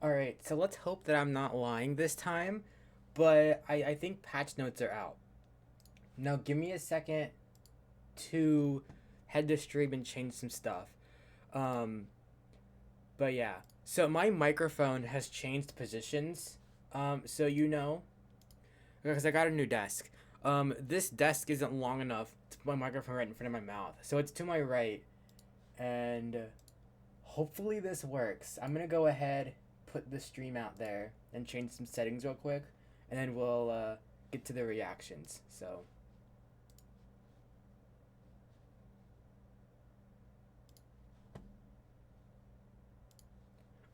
Alright, so let's hope that I'm not lying this time, but I think patch notes are out. Now give me a second to head to stream and change some stuff. Um, but yeah. So my microphone has changed positions. So because I got a new desk. This desk isn't long enough to put my microphone right in front of my mouth. So it's to my right. And hopefully this works. I'm gonna go ahead, put the stream out there, and change some settings real quick, and then we'll get to the reactions. So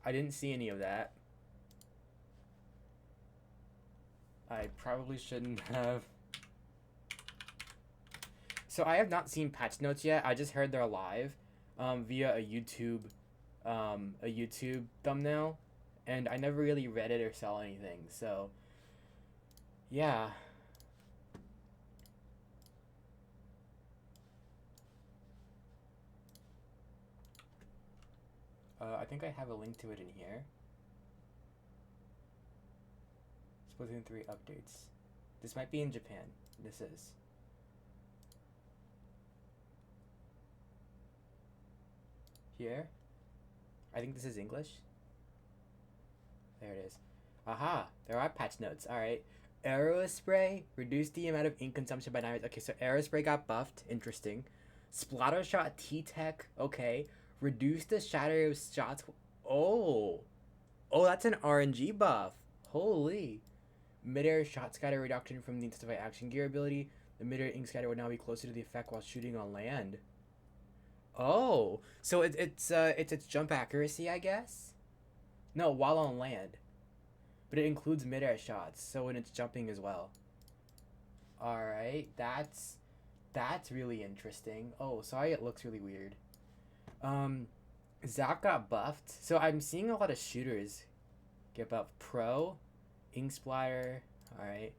I didn't see any of that. I probably shouldn't have. So I have not seen patch notes yet. I just heard they're live, via a YouTube thumbnail, and I never really read it or saw anything. So yeah. I think I have a link to it in here. Splatoon 3 updates. This might be in Japan. This is. Here. I think this is English. There it is. Aha! There are patch notes. Alright. Aerospray reduced the amount of ink consumption by 9. Okay, so Aerospray got buffed. Interesting. Splattershot T-Tech. Okay. Reduced the shatter of shots. Oh! Oh, that's an RNG buff. Holy. Midair shot scatter reduction from the intensify action gear ability. The midair ink scatter would now be closer to the effect while shooting on land. Oh, so it's jump accuracy, I guess. No, while on land, but it includes midair shots, so when it's jumping as well. All right, that's really interesting. Oh, sorry, it looks really weird. Um, Zach got buffed, so I'm seeing a lot of shooters get buffed. Pro, ink splatter. All right,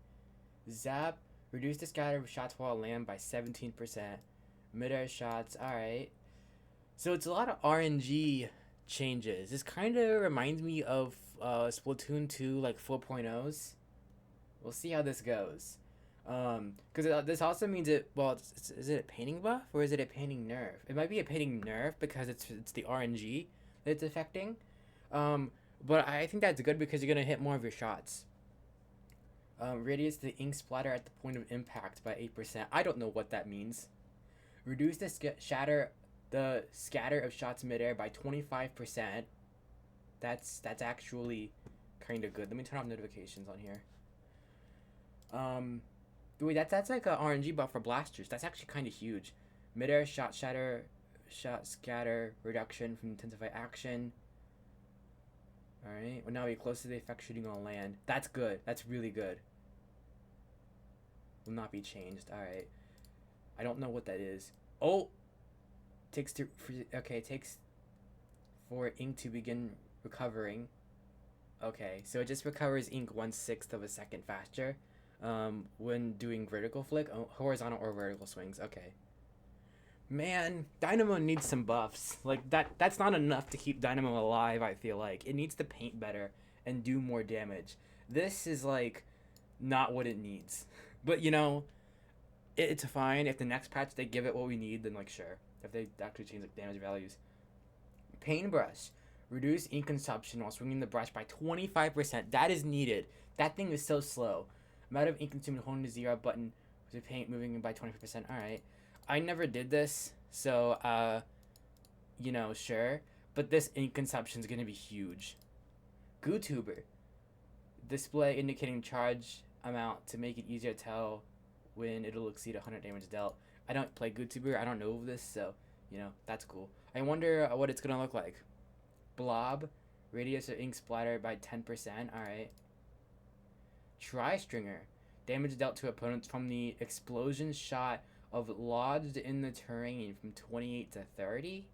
Zap reduced the scatter of shots while on land by 17%. Midair shots. All right. So it's a lot of RNG changes. This kind of reminds me of Splatoon 2, like 4.0s. We'll see how this goes. Because this also means is it a painting buff or is it a painting nerf? It might be a painting nerf because it's the RNG that it's affecting. Um, but I think that's good because you're gonna hit more of your shots. Radius the ink splatter at the point of impact by 8%. I don't know what that means. Reduce the scatter of shots midair by 25%. That's actually kind of good. Let me turn off notifications on here. Wait, that's like a RNG buff for blasters. That's actually kind of huge. Midair shot scatter reduction from intensify action. All right, well now we close to the effect shooting on land. That's good. That's really good. Will not be changed. All right. I don't know what that is. Oh, takes for ink to begin recovering. Okay, so it just recovers ink 1/6 of a second faster, when doing vertical flick, horizontal or vertical swings. Okay. Man, Dynamo needs some buffs. Like that's not enough to keep Dynamo alive, I feel like. It needs to paint better and do more damage. This is like not what it needs. But it's fine. If the next patch they give it what we need, then like sure. If they actually change like damage values. Paintbrush. Reduce ink consumption while swinging the brush by 25%. That is needed. That thing is so slow. Amount of ink consumed holding the zero button with the paint moving by 25%. Alright. I never did this, so sure. But this ink consumption is gonna be huge. GooTuber. Display indicating charge amount to make it easier to tell when it'll exceed 100 damage dealt. I don't play GooTuber. I don't know this, so that's cool. I wonder what it's gonna look like. Blob, radius of ink splatter by 10%. All right. Tri-stringer, damage dealt to opponents from the explosion shot of lodged in the terrain from 28 to 30.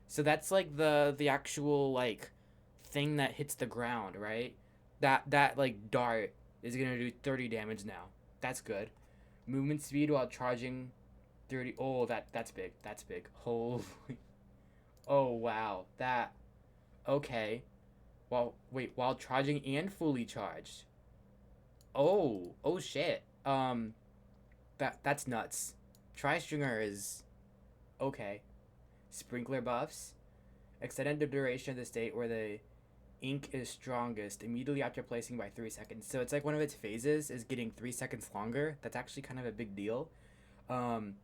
So that's like the actual like thing that hits the ground, right? That like dart is gonna do 30 damage now. That's good. Movement speed while charging 30. Oh, that's big. That's big. Holy. Oh, wow. Okay. while charging and fully charged. Oh shit. That's nuts. Tri Stringer is okay. Sprinkler buffs. Extended the duration of the state where the ink is strongest immediately after placing by 3 seconds. So it's like one of its phases is getting 3 seconds longer. That's actually kind of a big deal. Um,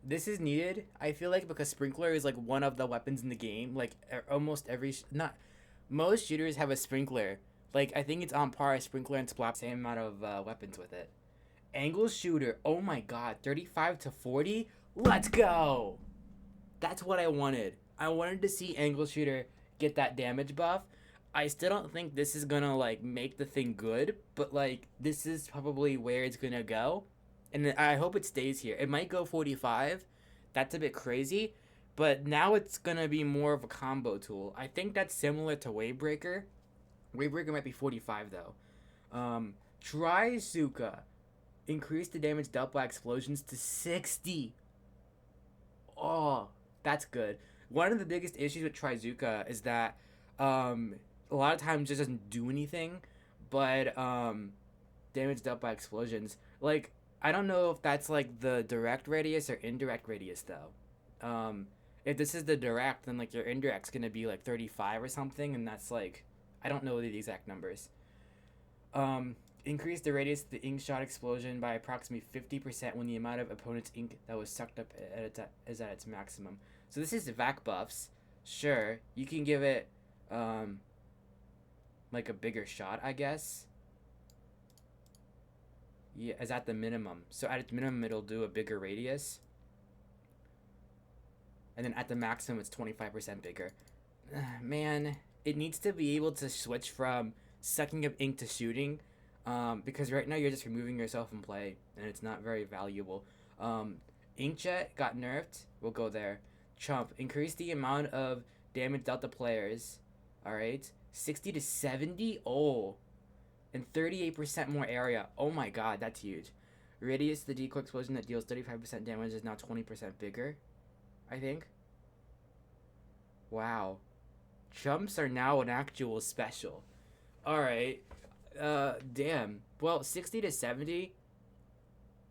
this is needed, I feel like, because Sprinkler is like one of the weapons in the game. Like almost every not most shooters have a Sprinkler. Like I think it's on par. Sprinkler and Splat, same amount of weapons with it. Angle shooter. Oh my god, 35 to 40. Let's go. That's what I wanted. I wanted to see angle shooter get that damage buff. I still don't think this is gonna like make the thing good, but like this is probably where it's gonna go, and I hope it stays here. It might go 45. That's a bit crazy, but now it's gonna be more of a combo tool. I think that's similar to Wavebreaker. Wavebreaker might be 45 though. Trizuka increase the damage dealt by explosions to 60. Oh, that's good. One of the biggest issues with Trizuka is that a lot of times it just doesn't do anything, but damage dealt by explosions. Like, I don't know if that's like the direct radius or indirect radius though. If this is the direct, then like your indirect's gonna be like 35 or something, and that's like, I don't know the exact numbers. Increase the radius of the ink shot explosion by approximately 50% when the amount of opponent's ink that was sucked up is at its maximum. So this is vac buffs. Sure, you can give it like a bigger shot, I guess. Yeah, is at the minimum. So at its minimum, it'll do a bigger radius. And then at the maximum, it's 25% bigger. Man, it needs to be able to switch from sucking up ink to shooting. Because right now you're just removing yourself from play, and it's not very valuable. Inkjet got nerfed. We'll go there. Chump, increase the amount of damage dealt to players. Alright. 60 to 70? Oh. And 38% more area. Oh my god, that's huge. Radius, the decoy explosion that deals 35% damage is now 20% bigger, I think. Wow. Chumps are now an actual special. Alright. Damn. Well, 60 to 70.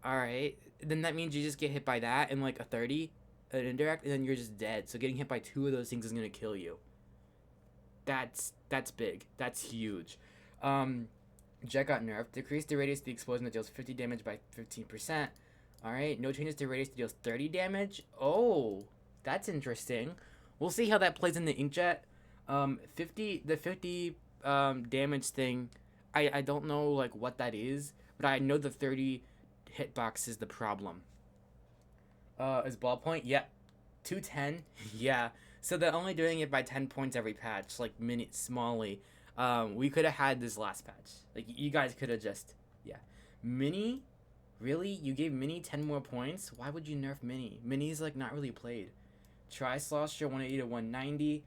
Alright. Then that means you just get hit by that and like a 30, an indirect, and then you're just dead. So getting hit by two of those things is gonna kill you. That's big. That's huge. Jet got nerfed. Decrease the radius of the explosion that deals 50 damage by 15%. Alright. No changes to radius that deals 30 damage. Oh, that's interesting. We'll see how that plays in the inkjet. 50 damage thing. I don't know like what that is, but I know the 30 hitbox is the problem. Is ballpoint? Yep. 210. Yeah. So they're only doing it by 10 points every patch, like smally. We could have had this last patch. Like you guys could have just Mini? Really? You gave Mini 10 more points? Why would you nerf Mini? Mini's like not really played. Tri-Slosher 180 to 190.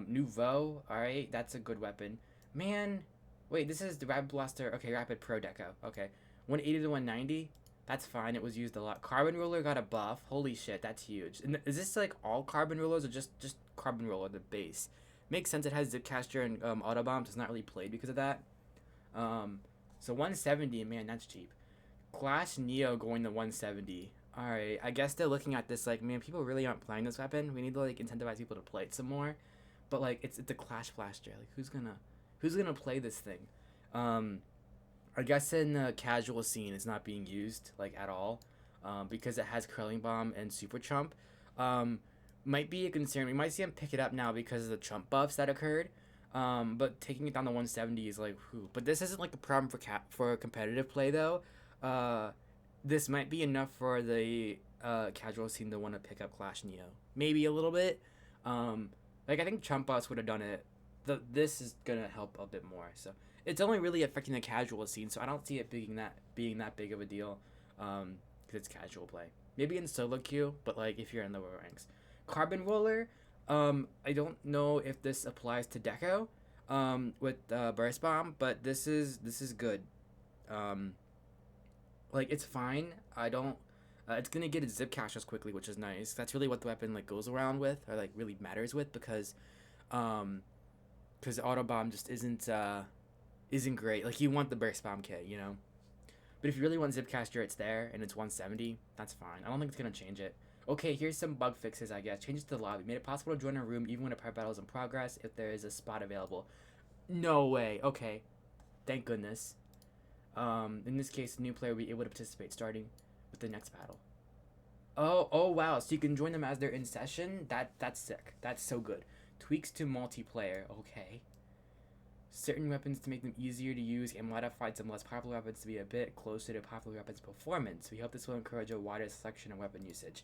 Nouveau. Alright, that's a good weapon. Man, wait, this is the Rapid Blaster. Okay, Rapid Pro Deco. Okay. 180 to 190. That's fine. It was used a lot. Carbon Roller got a buff. Holy shit, that's huge. And is this like all Carbon Rollers or just Carbon Roller, the base? Makes sense. It has Zipcaster and Auto Bombs. It's not really played because of that. So 170, man, that's cheap. Clash Neo going to 170. Alright, I guess they're looking at this like, man, people really aren't playing this weapon. We need to like incentivize people to play it some more. But like, it's a Clash Blaster. Like, who's gonna play this thing? I guess in the casual scene, it's not being used like at all, because it has Curling Bomb and Super Chump. Might be a concern. We might see him pick it up now because of the Chump buffs that occurred. But taking it down to 170 is like, whew. But this isn't like a problem for competitive play though. This might be enough for the casual scene to want to pick up Clash Neo. Maybe a little bit. Like I think Chump buffs would have done it. This is gonna help a bit more. So it's only really affecting the casual scene. So I don't see it being that big of a deal. Because it's casual play. Maybe in solo queue, but like if you're in lower ranks. Carbon Roller. I don't know if this applies to Deco. With Burst Bomb, but this is good. Like it's fine. I don't. It's gonna get its zip caches quickly, which is nice. That's really what the weapon like goes around with, or like really matters with, because because auto bomb just isn't great. Like you want the burst bomb kit, you know. But if you really want Zipcaster, it's there and it's 170. That's fine. I don't think it's gonna change it. Okay, here's some bug fixes, I guess. Changes to the lobby. Made it possible to join a room even when a part battle is in progress if there is a spot available. No way. Okay. Thank goodness. In this case, the new player will be able to participate starting with the next battle. Oh wow. So you can join them as they're in session? That's sick. That's so good. Tweaks to multiplayer. Okay. Certain weapons to make them easier to use and modified some less popular weapons to be a bit closer to popular weapons performance. We hope this will encourage a wider selection of weapon usage.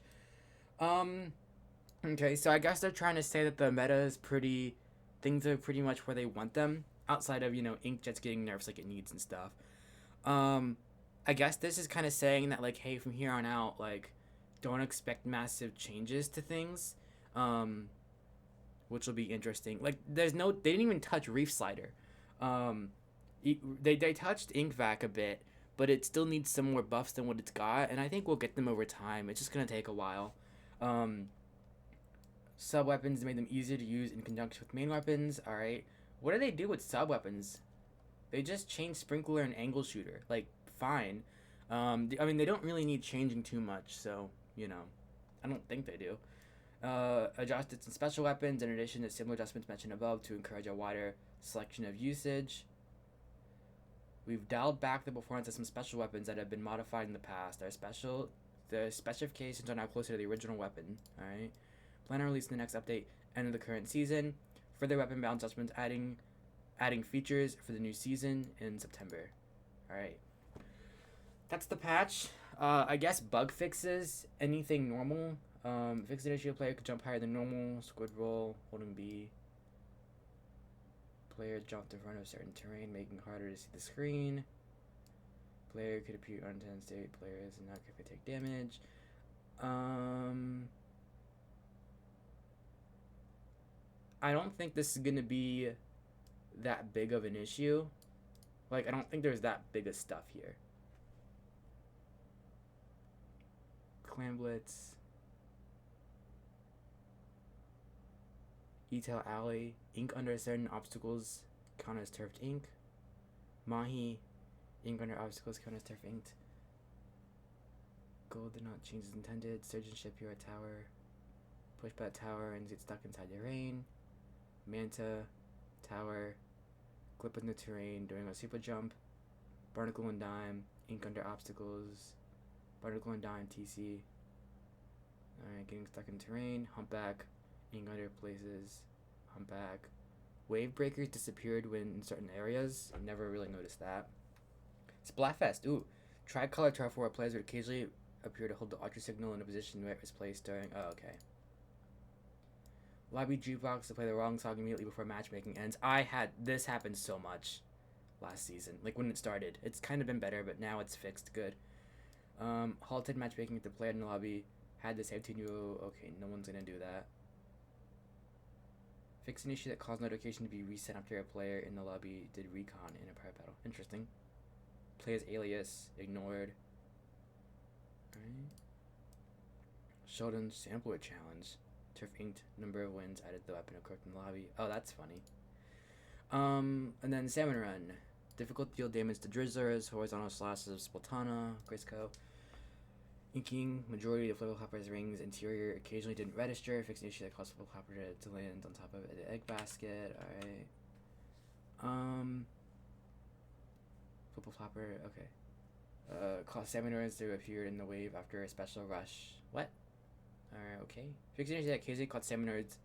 Okay, so I guess they're trying to say that the meta is pretty, things are pretty much where they want them, outside of, you know, Inkjet's getting nerfs like it needs and stuff. I guess this is kind of saying that, like, hey, from here on out, like, don't expect massive changes to things, which will be interesting. Like, they didn't even touch Reef Slider. They touched Inkvac a bit, but it still needs some more buffs than what it's got, and I think we'll get them over time. It's just gonna take a while. Sub weapons made them easier to use in conjunction with main weapons. All right, what do they do with sub weapons? They just change sprinkler and angle shooter. Like, fine. I mean, they don't really need changing too much, so you know, I don't think they do. Adjusted some special weapons in addition to similar adjustments mentioned above to encourage a wider selection of usage. We've dialed back the performance of some special weapons that have been modified in the past. The specifications are now closer to the original weapon. Alright. Plan on releasing the next update end of the current season. Further weapon balance adjustments adding features for the new season in September. Alright. That's the patch. I guess bug fixes, anything normal. Fix an issue, a player could jump higher than normal, squid roll, holding B. Player jumped in front of certain terrain, making it harder to see the screen. Player could appear unintended state. Players and not could take damage. I don't think this is gonna be that big of an issue. Like, I don't think there's that big of stuff here. Clan Blitz. E-Tail Alley. Ink under certain obstacles count as turfed ink. Mahi. Ink under obstacles count as turf inked. Gold did not change as intended. Surgeon Shipyard Tower. Pushback Tower and get stuck inside the rain. Manta Tower. Clip in the terrain during a super jump. Barnacle and Dime. Ink under obstacles. Barnacle and Dime TC. Alright, getting stuck in terrain. Humpback. Ink under places. Humpback. Wave breakers disappeared when in certain areas. I never really noticed that. Splatfest. Ooh. Tricolor turf where players would occasionally appear to hold the ultra signal in a position where it was placed during. Oh, okay. Lobby jukebox to play the wrong song immediately before matchmaking ends. This happened so much last season. Like when it started. It's kind of been better, but now it's fixed good. Halted matchmaking if the player in the lobby had the save team. Okay, no one's gonna do that. Fix an issue that caused notification to be reset after a player in the lobby did recon in a private battle. Interesting. Player's alias ignored. Alright. Sheldon's sampler challenge. Turf inked number of wins added the weapon equipped in the lobby. Oh, that's funny. And then Salmon Run. Difficult deal damage to Drizzlers, horizontal slashes of Splatana, Grisco. Inking, majority of Flibble Hopper's rings interior occasionally didn't register. Fixed an issue that caused Flibble Hopper to land on top of the egg basket. Alright. Flibble Hopper, okay. Caused Salmon Runs to appear in the wave after a special rush. What? Alright, okay. Fixed an issue that occasionally caught Salmon Runs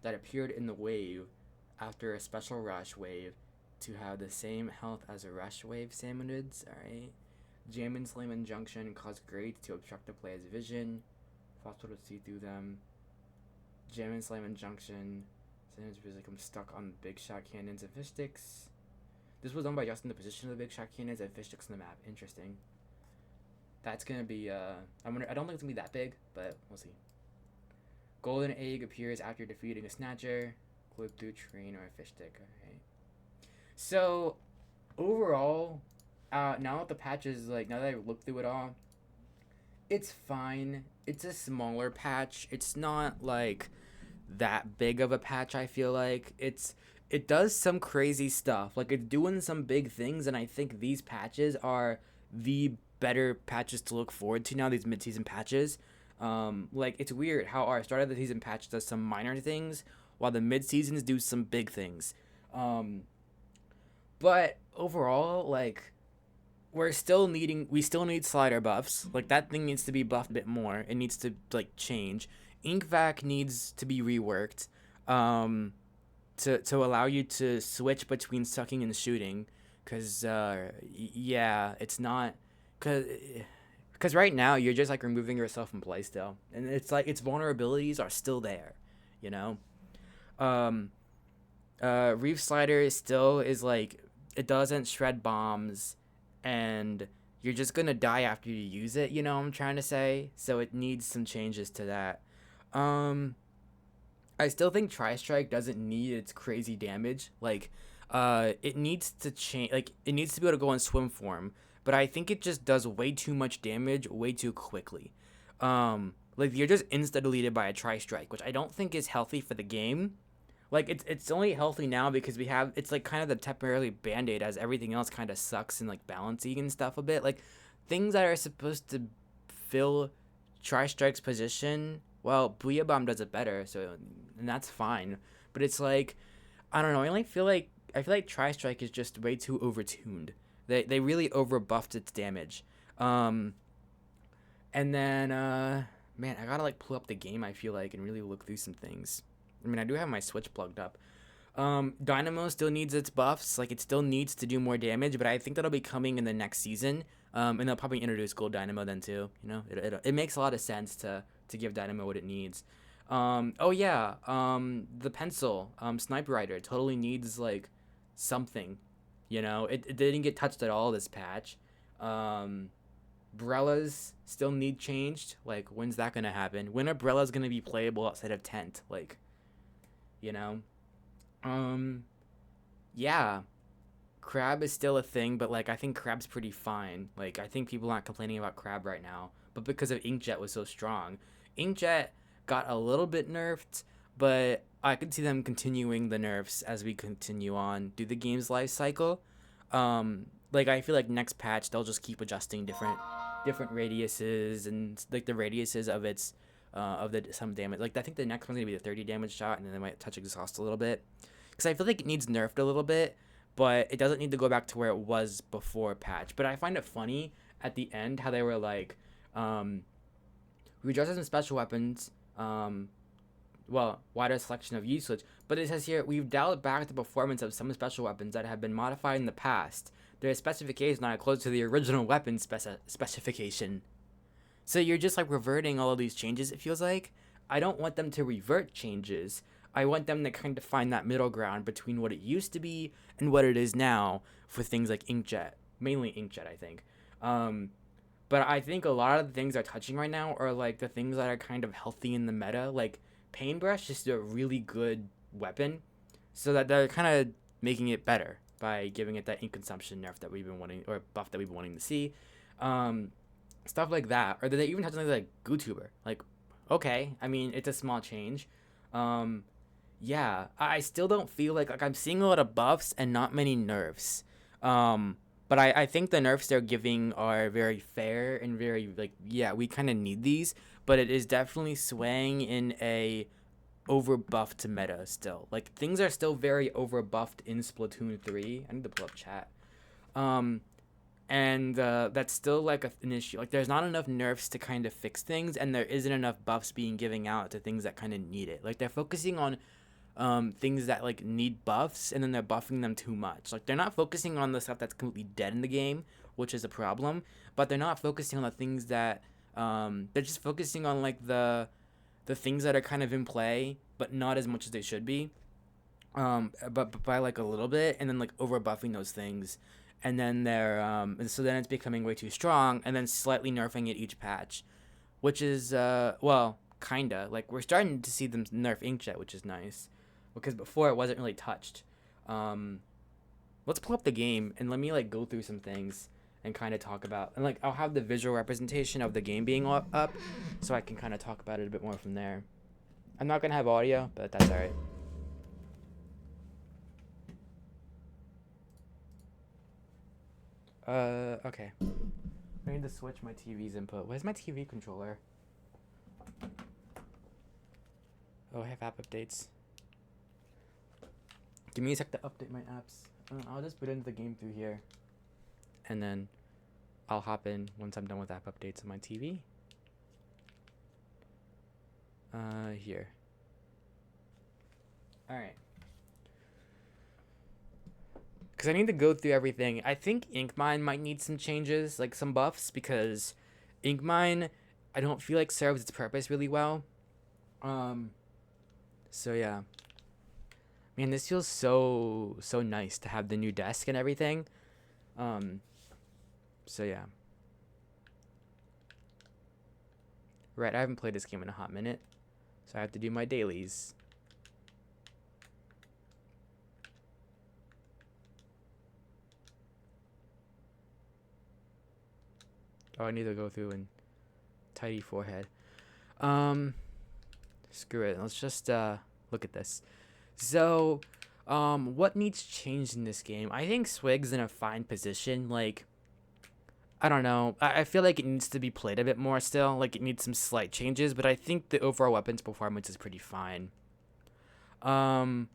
that appeared in the wave after a special rush wave to have the same health as a rush wave Salmonids. Alright. Jam and Slam and Junction cause grades to obstruct the player's vision. Possible to see through them. Jam and Slam and Junction. Salmonids become stuck on big shot cannons and fish sticks. This was done by adjusting the position of the big shot cannons and fish sticks on the map. Interesting. That's gonna be I don't think it's gonna be that big, but we'll see. Golden Egg appears after defeating a Snatcher. Clip through train or a fish stick. Alright. So overall, now that the patch is now that I've looked through it all, it's fine. It's a smaller patch. It's not like that big of a patch. I feel like it's it does some crazy stuff. Like it's doing some big things, and I think these patches are the better patches to look forward to now. These mid-season patches, like it's weird how our start of the season patch does some minor things, while the mid-seasons do some big things. Um, but overall, like we still need slider buffs. Like that thing needs to be buffed a bit more. It needs to like change. Ink vac needs to be reworked. Um, to allow you to switch between sucking and shooting, because yeah, it's not, because right now you're just like removing yourself from play still, and it's like its vulnerabilities are still there, you know. um Reef Slider still is like, it doesn't shred bombs, and you're just gonna die after you use it, you know what I'm trying to say? So it needs some changes to that. um I still think Tri Strike doesn't need its crazy damage. Like, it needs to change. Like, it needs to be able to go in swim form. But I think it just does way too much damage way too quickly. Like you're just insta deleted by a Tri Strike, which I don't think is healthy for the game. Like it's only healthy now because we have, it's like kind of the temporarily band aid as everything else kind of sucks and like balancing and stuff a bit. Like things that are supposed to fill Tri Strike's position, well, Booyah Bomb does it better, so, and that's fine. But it's like, I don't know. I feel like Tri Strike is just way too overtuned. They really over buffed its damage. Um, and then man, I gotta like pull up the game. I feel like, and really look through some things. I mean, I do have my Switch plugged up. Dynamo still needs its buffs. Like it still needs to do more damage, but I think that'll be coming in the next season. And they'll probably introduce Gold Dynamo then too. You know, it makes a lot of sense to give Dynamo what it needs. Oh yeah, the pencil, Sniper Rider totally needs like something. You know, it didn't get touched at all this patch. Brellas still need changed. Like, when's that gonna happen? When are Brellas gonna be playable outside of Tent? Like, you know, um, yeah. Crab is still a thing, but like I think Crab's pretty fine. Like I think people aren't complaining about Crab right now, but because of Inkjet was so strong, Inkjet got a little bit nerfed, but I could see them continuing the nerfs as we continue on through the game's life cycle. Like I feel like next patch they'll just keep adjusting different radiuses and like the radiuses of its of the some damage. Like I think the next one's gonna be the 30 damage shot, and then they might touch exhaust a little bit, because I feel like it needs nerfed a little bit, but it doesn't need to go back to where it was before patch. But I find it funny at the end how they were like, we adjusted some special weapons, well, wider selection of usage, but it says here, we've dialed back the performance of some special weapons that have been modified in the past. Their specifications are close to the original weapon specification. So you're just like reverting all of these changes, it feels like. I don't want them to revert changes. I want them to kind of find that middle ground between what it used to be and what it is now for things like Inkjet. Mainly Inkjet, I think. But I think a lot of the things they're touching right now are like the things that are kind of healthy in the meta. Like Paintbrush is a really good weapon, so that they're kind of making it better by giving it that ink consumption nerf that we've been wanting, or buff that we've been wanting to see. Stuff like that. Or did they even touch something like GooTuber? Like, okay, I mean, it's a small change. Yeah, I still don't feel like I'm seeing a lot of buffs and not many nerfs. But I think the nerfs they're giving are very fair and very like, yeah, we kind of need these, but it is definitely swaying in a over buffed meta still. Like things are still very over buffed in Splatoon 3. I need to pull up chat. And that's still like an issue. Like there's not enough nerfs to kind of fix things, and there isn't enough buffs being given out to things that kind of need it. Like they're focusing on things that like need buffs, and then they're buffing them too much. Like they're not focusing on the stuff that's completely dead in the game, which is a problem, but they're not focusing on the things that they're just focusing on like the things that are kind of in play, but not as much as they should be. But by like a little bit, and then like over buffing those things, and then they're and so then it's becoming way too strong, and then slightly nerfing it each patch, which is well, kinda like we're starting to see them nerf Inkjet, which is nice, because before it wasn't really touched. Let's pull up the game and let me like go through some things and kind of talk about, and like I'll have the visual representation of the game being up so I can kind of talk about it a bit more from there. I'm not gonna have audio, but that's all right. Okay. I need to switch my TV's input. Where's my TV controller? Oh, I have app updates. Give me a sec to update my apps. I'll just put into the game through here. And then I'll hop in once I'm done with app updates on my TV. Here. Alright. Because I need to go through everything. I think Inkmine might need some changes, like some buffs, because Inkmine, I don't feel like serves its purpose really well. So yeah. Man, this feels so nice to have the new desk and everything. So yeah. Right, I haven't played this game in a hot minute, so I have to do my dailies. Oh, I need to go through and tidy forehead. Screw it. Let's just look at this. So, what needs changed in this game? I think Swig's in a fine position. Like, I don't know. I feel like it needs to be played a bit more still. Like, it needs some slight changes, but I think the overall weapons performance is pretty fine. Ballpoint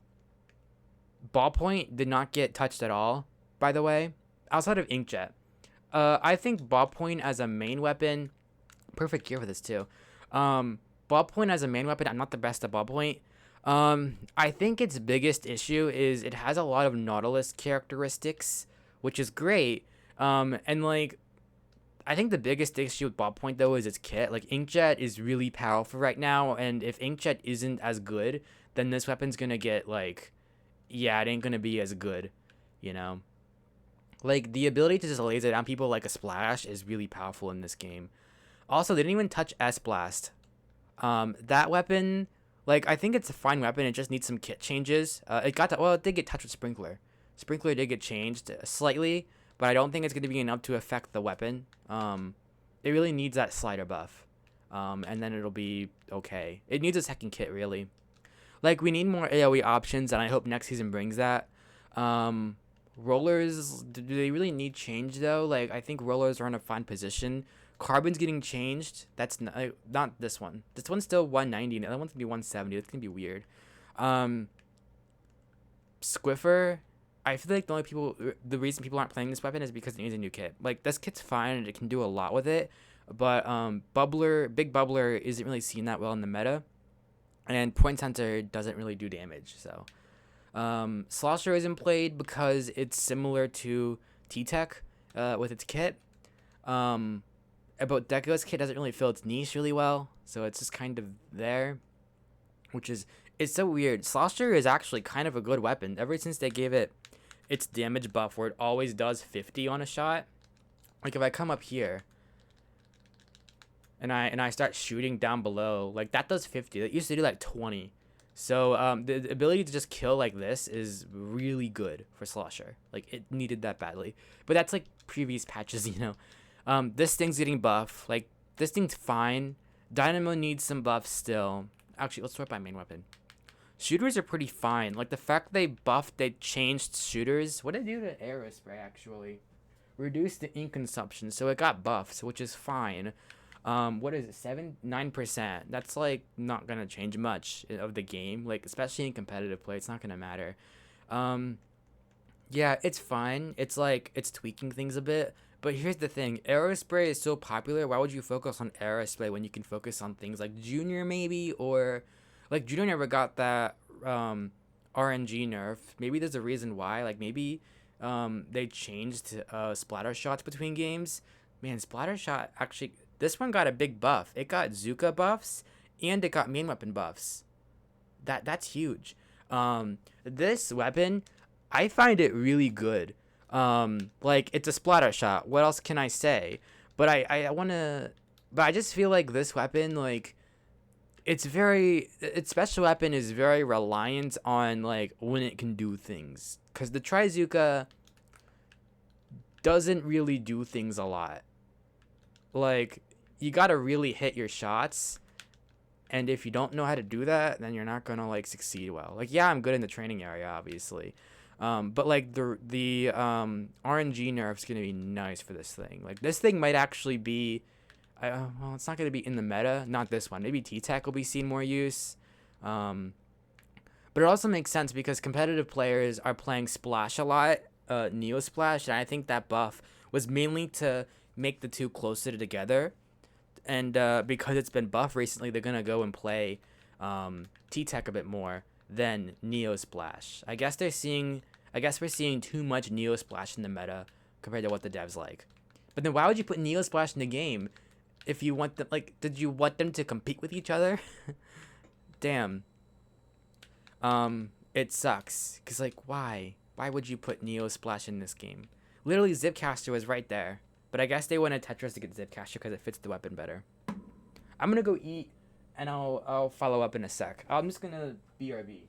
did not get touched at all, by the way, outside of Inkjet. I think ballpoint as a main weapon, perfect gear for this too. Ballpoint as a main weapon, I'm not the best at ballpoint. I think its biggest issue is it has a lot of Nautilus characteristics, which is great. And like, I think the biggest issue with ballpoint though is its kit. Like, Inkjet is really powerful right now, and if Inkjet isn't as good, then this weapon's gonna get like, yeah, it ain't gonna be as good, you know. Like, the ability to just laser down people like a splash is really powerful in this game. Also, they didn't even touch S-Blast. That weapon, like, I think it's a fine weapon. It just needs some kit changes. It did get touched with Sprinkler. Sprinkler did get changed slightly, but I don't think it's going to be enough to affect the weapon. It really needs that slider buff. And then it'll be okay. It needs a second kit, really. Like, we need more AoE options, and I hope next season brings that. Rollers, do they really need change though? Like, I think rollers are in a fine position. Carbon's getting changed. That's not this one. This one's still 190. The other one's gonna be 170. That's gonna be weird. Squiffer, I feel like the reason people aren't playing this weapon is because it needs a new kit. Like, this kit's fine and it can do a lot with it, but Big Bubbler isn't really seen that well in the meta, and Point Center doesn't really do damage. So Slosher isn't played because it's similar to T-Tech with its kit. But Deco's kit doesn't really fill its niche really well, so it's just kind of there, which is, it's so weird. Slosher is actually kind of a good weapon. Ever since they gave it its damage buff where it always does 50 on a shot. Like, if I come up here and I start shooting down below, like, that does 50. That used to do like 20. So the ability to just kill like this is really good for Slosher. Like, it needed that badly. But that's like previous patches, you know. This thing's getting buff. Like, this thing's fine. Dynamo needs some buffs still. Actually, let's sort by main weapon. Shooters are pretty fine. Like, the fact they changed shooters. What did it do to Aerospray, actually? Reduced the ink consumption, so it got buffs, which is fine. What is it, 9%? That's like not gonna change much of the game, like, especially in competitive play. It's not gonna matter. Yeah, it's fine. It's like, it's tweaking things a bit, but here's the thing. Aerospray is so popular. Why would you focus on Aerospray when you can focus on things like Junior, maybe? Or like, Junior never got that RNG nerf. Maybe there's a reason why. Like, maybe they changed splatter shots between games. Man, splatter shot, actually, this one got a big buff. It got Zuka buffs, and it got main weapon buffs. That's huge. This weapon, I find it really good. Like, it's a splatter shot. What else can I say? But I just feel like this weapon, like, its special weapon is very reliant on, like, when it can do things. Because the Trizuka doesn't really do things a lot. Like, you gotta really hit your shots, and if you don't know how to do that, then you're not gonna, like, succeed well. Like, yeah, I'm good in the training area, obviously, But like the RNG nerf's gonna be nice for this thing. Like this thing might actually be, well, it's not gonna be in the meta. Not this one. Maybe T-Tech will be seen more use. But it also makes sense because competitive players are playing Splash a lot, Neo Splash, and I think that buff was mainly to make the two closer together. And because it's been buffed recently, they're gonna go and play T-Tech a bit more than Neo Splash. I guess we're seeing too much Neo Splash in the meta compared to what the devs like. But then why would you put Neo Splash in the game if you want them, like, did you want them to compete with each other? Damn. It sucks. Cause like, why? Why would you put Neo Splash in this game? Literally, Zipcaster was right there. But I guess they wanted Tetris to get Zipcaster because it fits the weapon better. I'm gonna go eat, and I'll follow up in a sec. I'm just gonna BRB.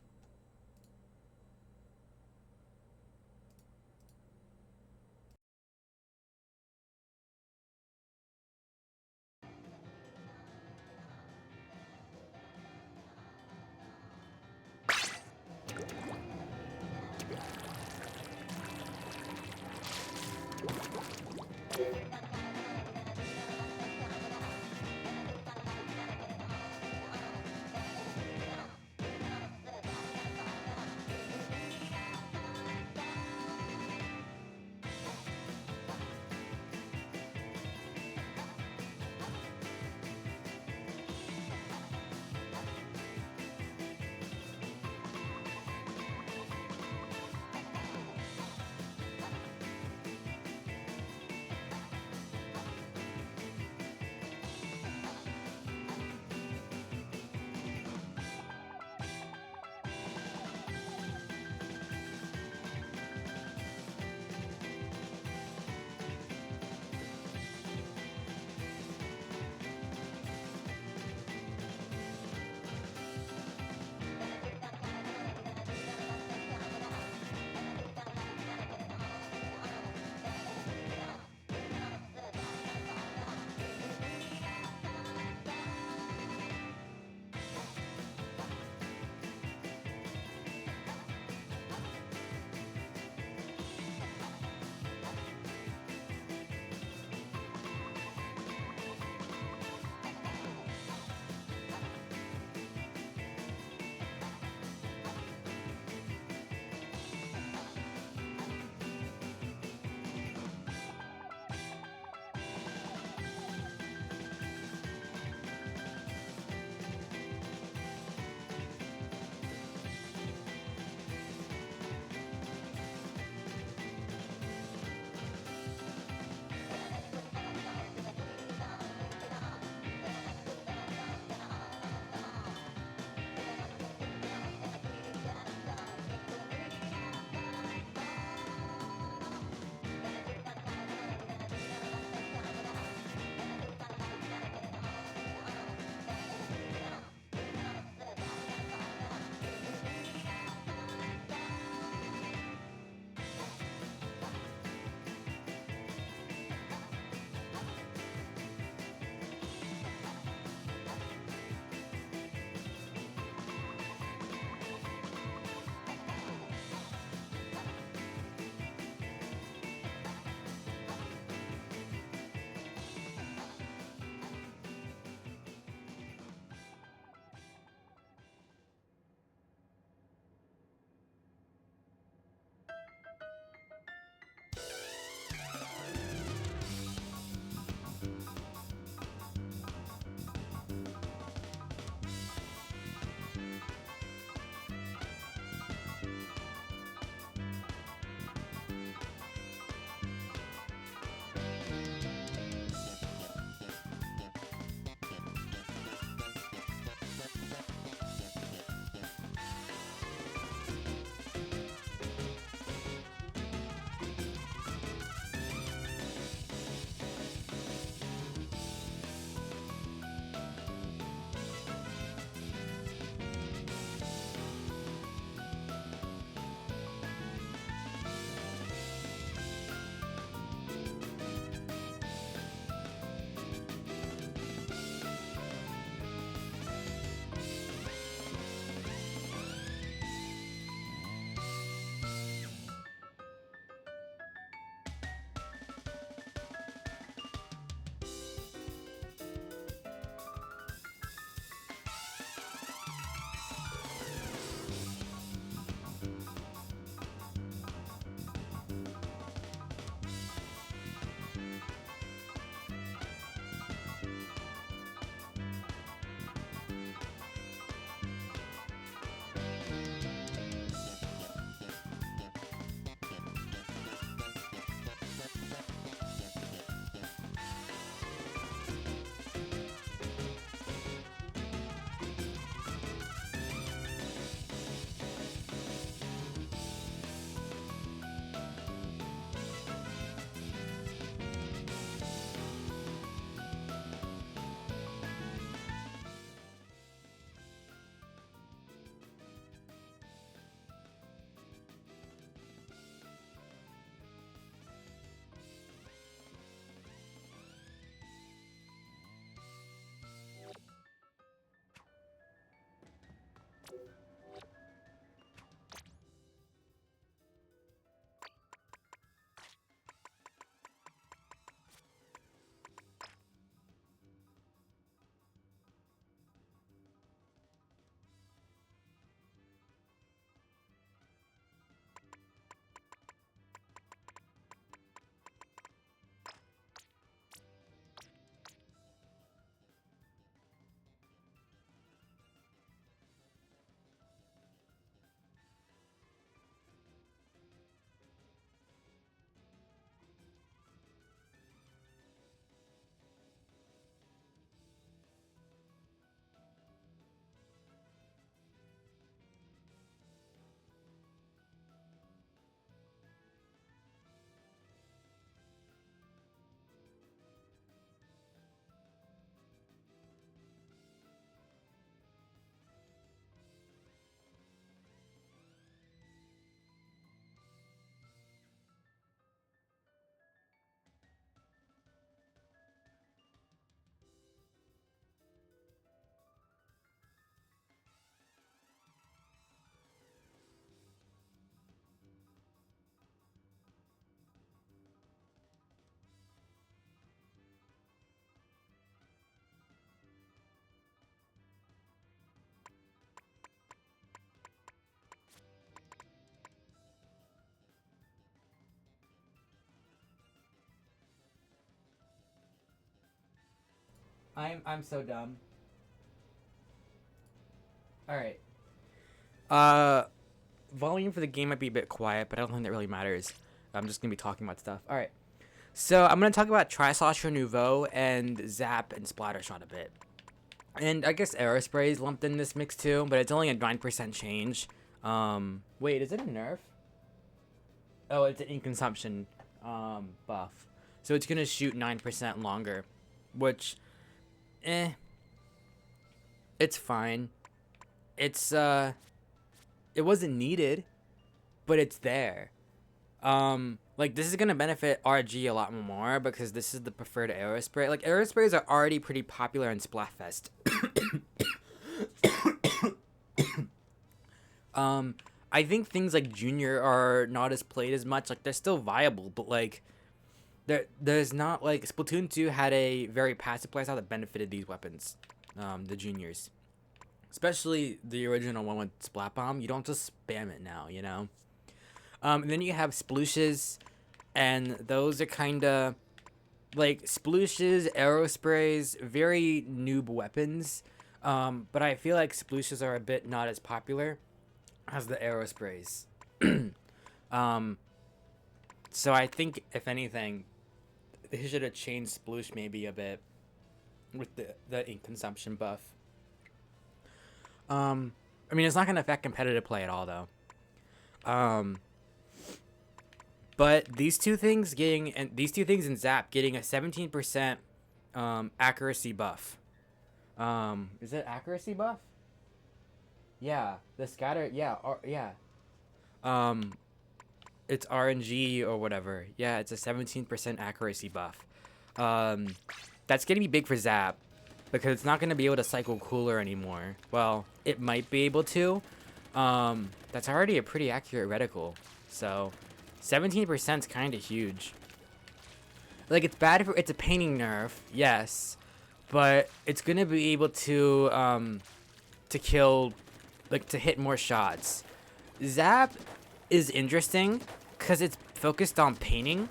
I'm so dumb. All right. Volume for the game might be a bit quiet, but I don't think that really matters. I'm just gonna be talking about stuff. All right. So I'm gonna talk about Tri-Slosher Nouveau and Zap and Splattershot a bit. And I guess Aerospray is lumped in this mix too, but it's only a 9% change. Wait, is it a nerf? Oh, it's an ink consumption buff. So it's gonna shoot 9% longer, which, it's fine. It's it wasn't needed, but it's there. Like this is gonna benefit RG a lot more because this is the preferred Aerospray. Like Aerosprays are already pretty popular in Splatfest. I think things like Junior are not as played as much. Like they're still viable, but like there's not like Splatoon 2 had a very passive playstyle that benefited these weapons, the Juniors, especially the original one with Splat Bomb. You don't just spam it now, you know. And then you have Splooshes, and those are kind of like Splooshes, Aerosprays, very noob weapons. But I feel like Splooshes are a bit not as popular as the Aerosprays. So I think if anything, they should have changed Sploosh maybe a bit with the ink consumption buff. I mean, it's not gonna affect competitive play at all though. But these two things in Zap getting a 17% accuracy buff. Is it accuracy buff? Yeah, the scatter. Yeah, yeah. It's RNG or whatever. Yeah, it's a 17% accuracy buff. That's gonna be big for Zap because it's not gonna be able to cycle cooler anymore. Well, it might be able to. That's already a pretty accurate reticle, so 17% is kind of huge. Like it's bad for it's a painting nerf, yes, but it's gonna be able to kill, like to hit more shots. Zap is interesting because it's focused on painting.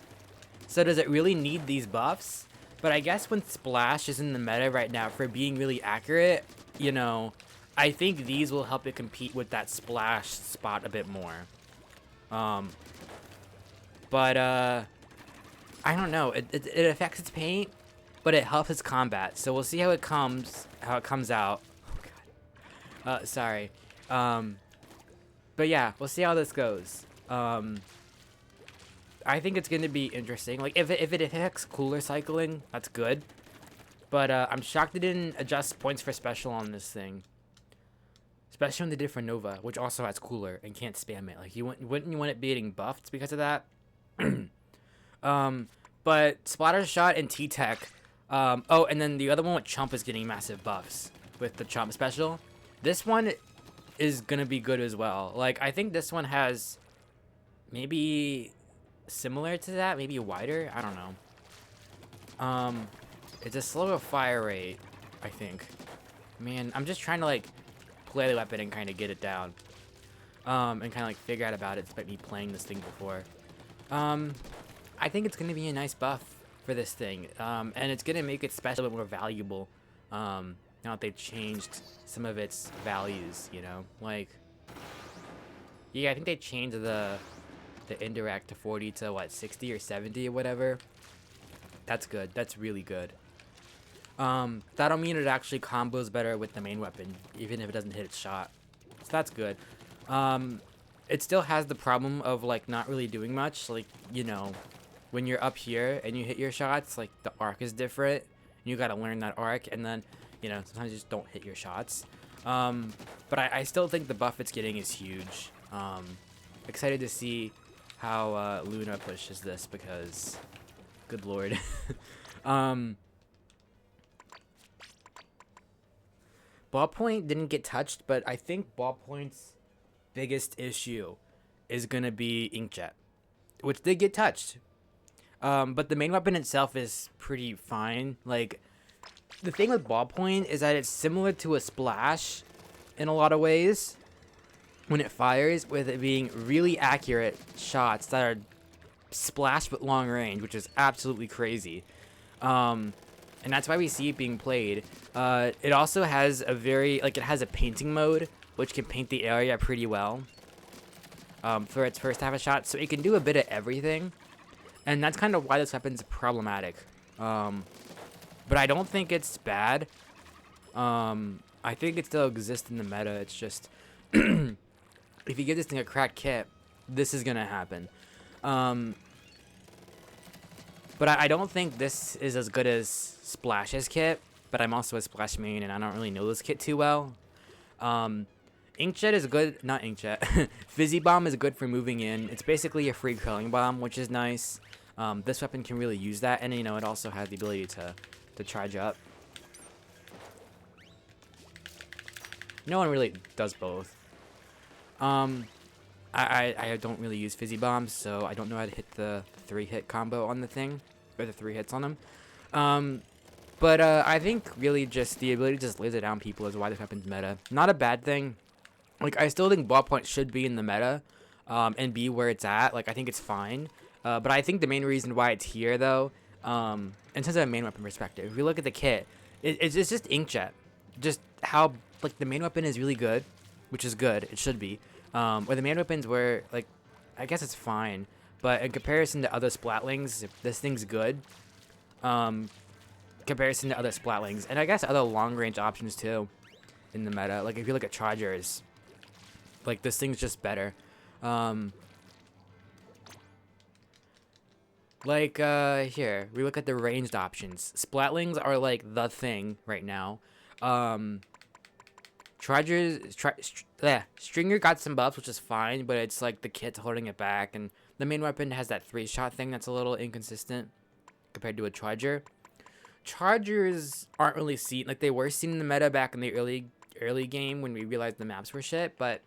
So does it really need these buffs? But I guess when Splash is in the meta right now for being really accurate, you know, I think these will help it compete with that Splash spot a bit more. But I don't know. It affects its paint, but it helps its combat. So we'll see how it comes out. Oh god. Sorry. But yeah, we'll see how this goes. I think it's gonna be interesting. Like if it affects cooler cycling, that's good. But I'm shocked they didn't adjust points for special on this thing. Especially when they did for Nova, which also has cooler and can't spam it. Like wouldn't you want it being buffed because of that? But Splattershot and T-Tech. Oh, and then the other one with Chump is getting massive buffs with the Chump special. This one is gonna be good as well. Like I think this one has maybe similar to that, maybe wider. I don't know. It's a slower fire rate, I think. Man, I'm just trying to like play the weapon and kind of get it down. And kind of like figure out about it despite me playing this thing before. I think it's gonna be a nice buff for this thing. And it's gonna make it special, but more valuable. Now that they've changed some of its values, you know, like, yeah, I think they changed the indirect to 40 to what, 60 or 70 or whatever. That's good. That's really good. That'll mean it actually combos better with the main weapon, even if it doesn't hit its shot. So that's good. It still has the problem of like not really doing much. Like, you know, when you're up here and you hit your shots, like the arc is different. You gotta learn that arc, and then, you know, sometimes you just don't hit your shots. But I still think the buff it's getting is huge. Excited to see how Luna pushes this because, good lord. Ballpoint didn't get touched, but I think Ballpoint's biggest issue is gonna be Inkjet, which did get touched. But the main weapon itself is pretty fine. Like, the thing with Ballpoint is that it's similar to a Splash in a lot of ways when it fires, with it being really accurate shots that are Splash but long range, which is absolutely crazy. and that's why we see it being played. It also has a very, like, it has a painting mode, which can paint the area pretty well for its first half a shot, so it can do a bit of everything, and that's kind of why this weapon's problematic. But I don't think it's bad. I think it still exists in the meta. It's just if you give this thing a cracked kit, this is gonna happen. But I don't think this is as good as Splash's kit, but I'm also a Splash main, and I don't really know this kit too well. Inkjet is good, not Inkjet. Fizzy Bomb is good for moving in. It's basically a free curling bomb, which is nice. This weapon can really use that, and you know, it also has the ability to charge up. No one really does both. I don't really use Fizzy Bombs, so I don't know how to hit the 3-hit combo on the thing, or the 3 hits on them. But I think really just the ability to just laser down people is why this weapon's meta. Not a bad thing. Like, I still think ballpoint should be in the meta, and be where it's at. Like, I think it's fine. But I think the main reason why it's here, though, in terms of a main weapon perspective, if you look at the kit, it's just Inkjet. Just how, like, the main weapon is really good, which is good. It should be. Or the main weapons were, like, I guess it's fine. But in comparison to other Splatlings, if this thing's good. Comparison to other Splatlings. And I guess other long-range options, too, in the meta. Like, if you look at Chargers, like, this thing's just better. Like, here, we look at the ranged options. Splatlings are, like, the thing right now. Stringer got some buffs, which is fine, but it's, like, the kit's holding it back, and the main weapon has that 3-shot thing that's a little inconsistent compared to a Charger. Chargers aren't really seen, like, they were seen in the meta back in the early game when we realized the maps were shit, but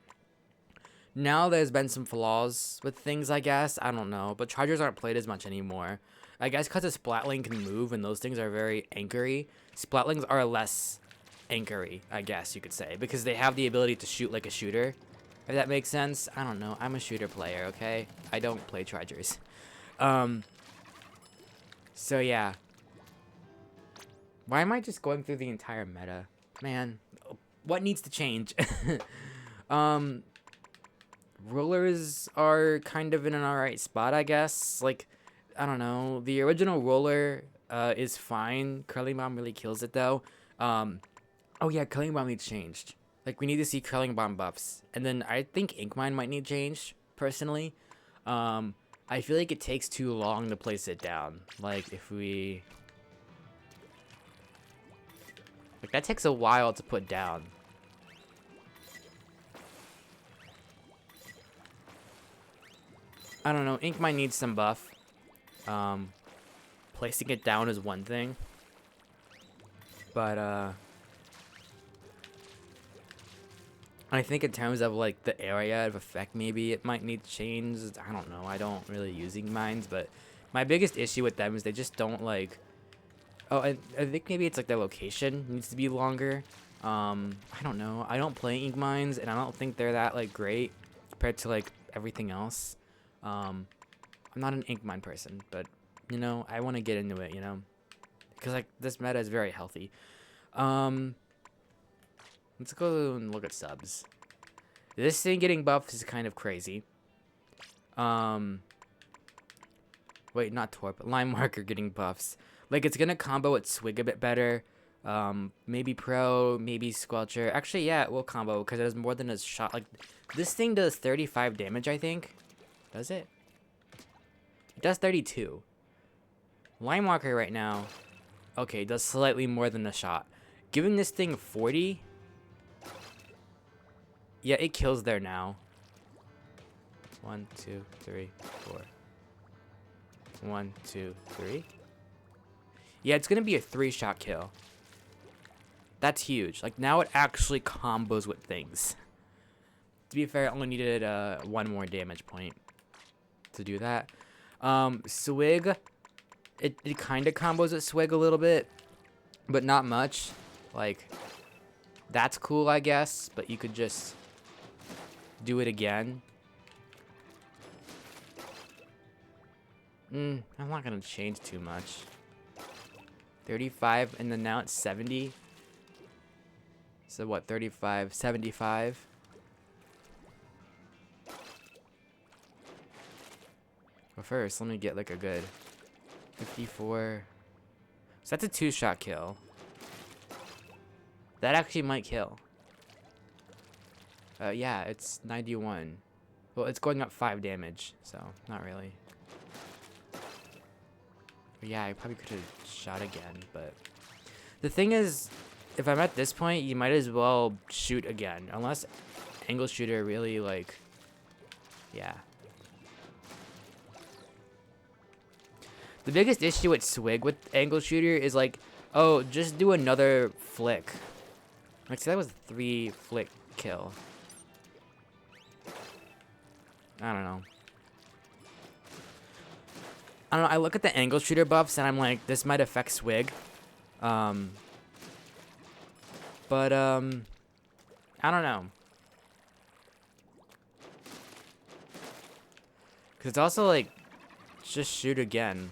now there's been some flaws with things, I guess. I don't know. But Chargers aren't played as much anymore. I guess because a Splatling can move and those things are very anchory. Splatlings are less anchory, I guess you could say. Because they have the ability to shoot like a shooter. If that makes sense. I don't know. I'm a shooter player, okay? I don't play Chargers. So yeah. Why am I just going through the entire meta? Man, what needs to change? Rollers are kind of in an alright spot, I guess. Like, I don't know. The original roller is fine. Curling Bomb really kills it, though. Oh, yeah, Curling Bomb needs changed. Like, we need to see Curling Bomb buffs. And then I think Ink Mine might need changed, personally. I feel like it takes too long to place it down. Like, if we... Like, that takes a while to put down. I don't know. Ink might need some buff. Placing it down is one thing. But, I think in terms of, like, the area of effect, maybe it might need changed. I don't know. I don't really use Ink Mines, but my biggest issue with them is they just don't, like... Oh, I think maybe it's, like, their location needs to be longer. I don't know. I don't play Ink Mines, and I don't think they're that, like, great compared to, like, everything else. I'm not an Ink Mine person, but, you know, I want to get into it, you know? Because, like, this meta is very healthy. Let's go and look at subs. This thing getting buffs is kind of crazy. Wait, not Torp, but Line Marker getting buffs. Like, it's gonna combo with Swig a bit better. Maybe Pro, maybe Squelcher. Actually, yeah, it will combo, because it has more than a shot. Like, this thing does 35 damage, I think. Does it? It does 32. Line Walker right now, okay, does slightly more than a shot. Giving this thing 40? Yeah, it kills there now. 1, 2, 3, 4. 1, 2, 3. Yeah, it's gonna be a 3-shot kill. That's huge. Like, now it actually combos with things. To be fair, I only needed 1 more damage point to do that. Swig, it kind of combos with Swig a little bit, but not much. Like, that's cool, I guess, but you could just do it again. I'm not gonna change too much. 35, and then now it's 70. So what, 35, 75? But first, let me get like a good 54. So that's a 2-shot kill. That actually might kill. Yeah, it's 91. Well, it's going up 5 damage, so not really. But yeah, I probably could have shot again, but the thing is, if I'm at this point, you might as well shoot again, unless angle shooter really like, yeah. The biggest issue with Swig with angle shooter is like, oh, just do another flick. Like, see, that was a 3 flick kill. I don't know. I look at the angle shooter buffs and I'm like, this might affect Swig. But I don't know. Cause it's also like, just shoot again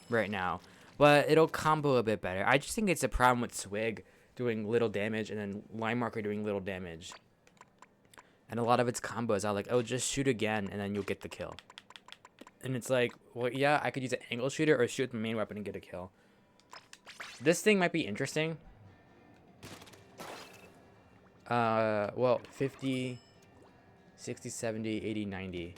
right now. But it'll combo a bit better. I just think it's a problem with Swig doing little damage and then Line Marker doing little damage. And a lot of its combos are like, oh, just shoot again and then you'll get the kill. And it's like, well, yeah, I could use an angle shooter or shoot with my main weapon and get a kill. This thing might be interesting. Well, 50, 60, 70, 80, 90.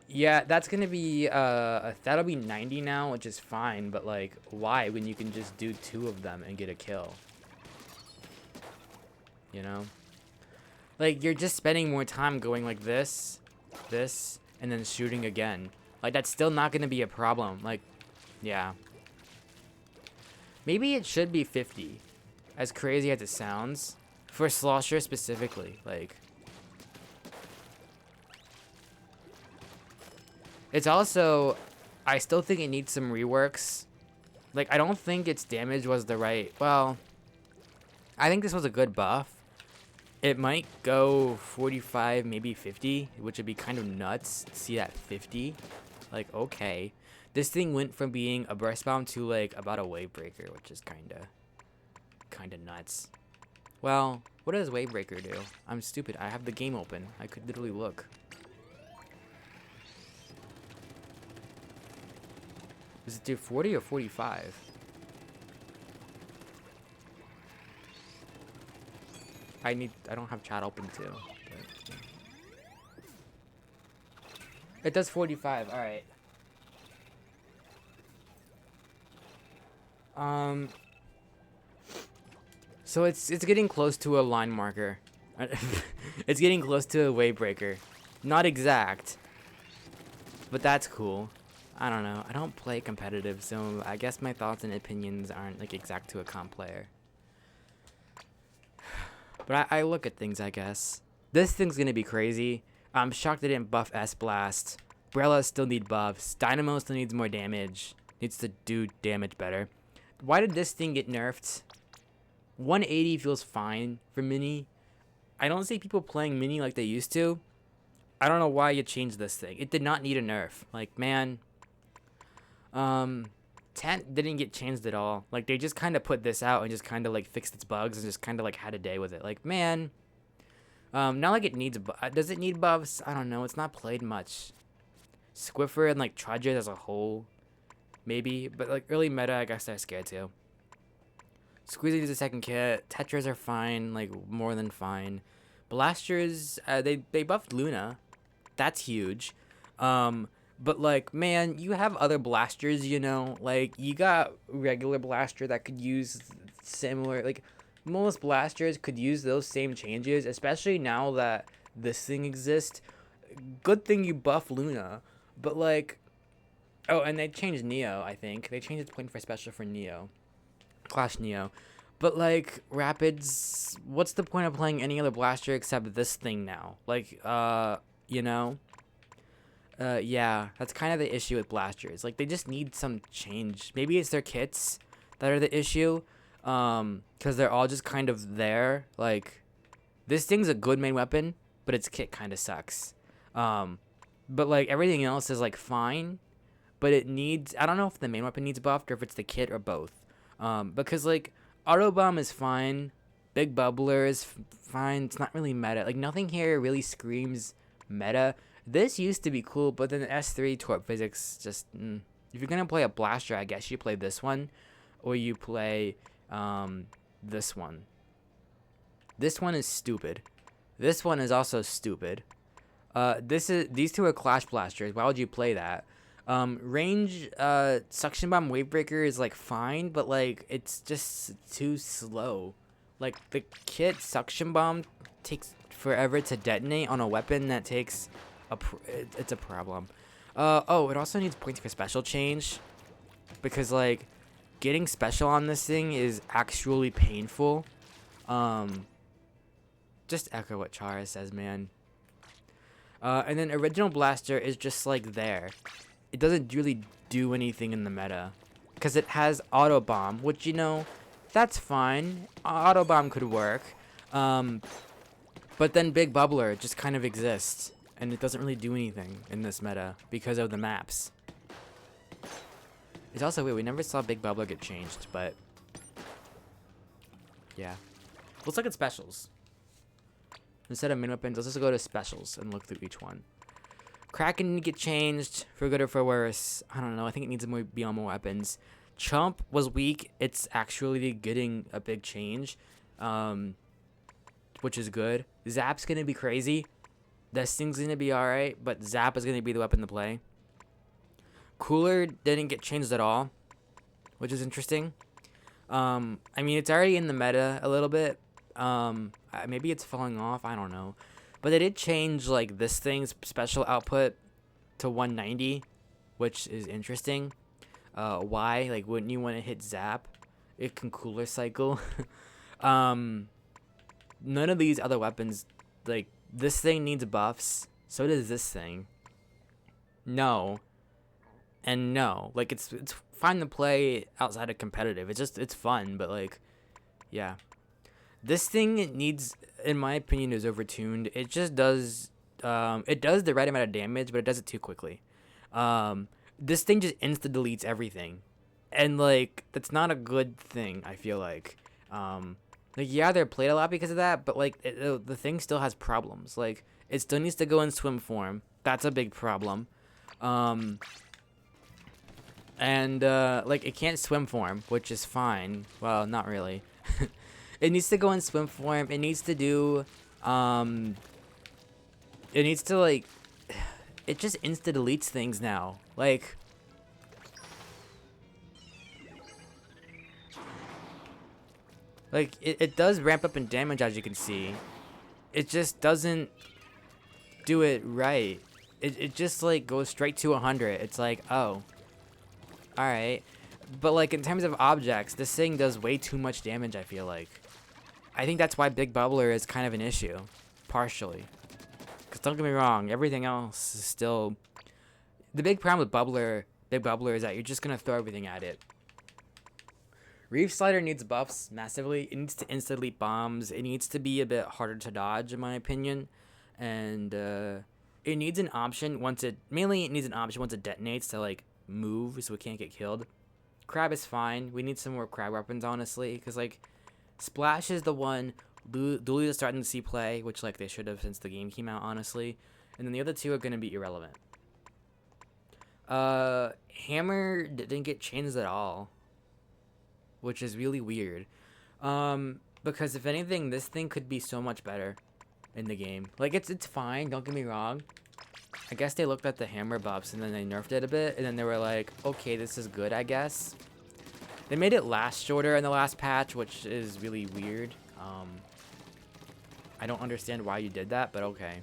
Yeah, that's gonna be, that'll be 90 now, which is fine, but like, why when you can just do 2 of them and get a kill? You know? Like, you're just spending more time going like this, and then shooting again. Like, that's still not gonna be a problem. Like, yeah. Maybe it should be 50. As crazy as it sounds. For Slosher specifically. Like, it's also, I still think it needs some reworks. Like, I don't think its damage was the right, well, I think this was a good buff. It might go 45, maybe 50, which would be kind of nuts to see that 50. Like, okay. This thing went from being a burst bomb to, like, about a wave breaker, which is kind of nuts. Well, what does wave breaker do? I'm stupid. I have the game open. I could literally look. Does it do 40 or 45? I don't have chat open too. But it does 45, alright. So it's getting close to a line marker. It's getting close to a wave breaker. Not exact. But that's cool. I don't know. I don't play competitive, so I guess my thoughts and opinions aren't like exact to a comp player. But I look at things, I guess. This thing's gonna be crazy. I'm shocked they didn't buff S-Blast. Brella still need buffs. Dynamo still needs more damage. Needs to do damage better. Why did this thing get nerfed? 180 feels fine for Mini. I don't see people playing Mini like they used to. I don't know why you changed this thing. It did not need a nerf. Like, man. Tent didn't get changed at all. Like, they just kind of put this out and just kind of like fixed its bugs and just kind of like had a day with it. Like, man. Not like it needs does it need buffs? I don't know. It's not played much. Squiffer and like Trudges as a whole, maybe. But like early meta, I guess they're scared too. Squeezy is a second kit. Tetras are fine, like more than fine. Blasters, they buffed Luna. That's huge. But like, man, you have other blasters, you know? Like, you got regular blaster that could use similar, like, most blasters could use those same changes, especially now that this thing exists. Good thing you buff Luna. But like, oh, and they changed Neo, I think. They changed the point for special for Neo. Clash Neo. But like, Rapids, what's the point of playing any other blaster except this thing now? Like, you know? Yeah, that's kind of the issue with blasters. Like, they just need some change. Maybe it's their kits that are the issue. Because they're all just kind of there. Like, this thing's a good main weapon, but its kit kind of sucks. But like, everything else is like fine. but it needs, I don't know if the main weapon needs buffed or if it's the kit or both. Because like auto bomb is fine, big bubbler is fine. It's not really meta. Like nothing here really screams meta. This used to be cool, but then the S3 torp physics just if you're gonna play a blaster, I guess you play this one, or you play this one. This one is stupid. This one is also stupid. These two are clash blasters. Why would you play that? Range suction bomb wavebreaker is like fine, but like it's just too slow. Like the kit suction bomb takes forever to detonate on a weapon that takes it's a problem. Oh, it also needs points for special change, because like getting special on this thing is actually painful. Just echo what Chara says, man. And then original blaster is just like there. It doesn't really do anything in the meta, because it has auto bomb, which, you know, that's fine. Auto bomb could work. But then big bubbler just kind of exists, and it doesn't really do anything in this meta because of the maps. It's also weird, we never saw big bubbler get changed, but yeah. Let's look at specials. Instead of main weapons, let's just go to specials and look through each one. Kraken didn't get changed, for good or for worse. I don't know, I think it needs to be on more weapons. Chump was weak. It's actually getting a big change, which is good. Zap's going to be crazy. This thing's going to be alright, but Zap is going to be the weapon to play. Cooler didn't get changed at all, which is interesting. I mean, it's already in the meta a little bit. Maybe it's falling off, I don't know. But they did change like this thing's special output to 190, which is interesting. Why? Like, wouldn't you want to hit Zap? It can cooler cycle. None of these other weapons, like, this thing needs buffs. So does this thing. No. And no. Like, it's fine to play outside of competitive. It's fun, but like, yeah. This thing needs, in my opinion, is overtuned. It just does, it does the right amount of damage, but it does it too quickly. This thing just insta-deletes everything. And, like, that's not a good thing, I feel like. Like, yeah, they're played a lot because of that, but, like, the thing still has problems. Like, it still needs to go in swim form. That's a big problem. Like, it can't swim form, which is fine. Well, not really. It needs to go in swim form. It needs to do, it needs to, like, it just insta-deletes things now. Like, it does ramp up in damage, as you can see. It just doesn't do it right. It just, like, goes straight to 100. It's like, oh. Alright. But, like, in terms of objects, this thing does way too much damage, I feel like. I think that's why Big Bubbler is kind of an issue. Partially. Because don't get me wrong, everything else is still... The big problem with Big Bubbler is that you're just going to throw everything at it. Reef Slider needs buffs massively. It needs to insta-delete bombs. It needs to be a bit harder to dodge, in my opinion. And it needs an option once it... Mainly, it needs an option once it detonates to, like, move so it can't get killed. Crab is fine. We need some more crab weapons, honestly. Because, like, Splash is the one... Dooley is starting to see play, which, like, they should have since the game came out, honestly. And then the other two are going to be irrelevant. Hammer didn't get changed at all, which is really weird. Because if anything, this thing could be so much better in the game. Like, it's fine, don't get me wrong. I guess they looked at the hammer buffs and then they nerfed it a bit, and then they were like, okay, this is good, I guess. They made it last shorter in the last patch, which is really weird. I don't understand why you did that, but okay.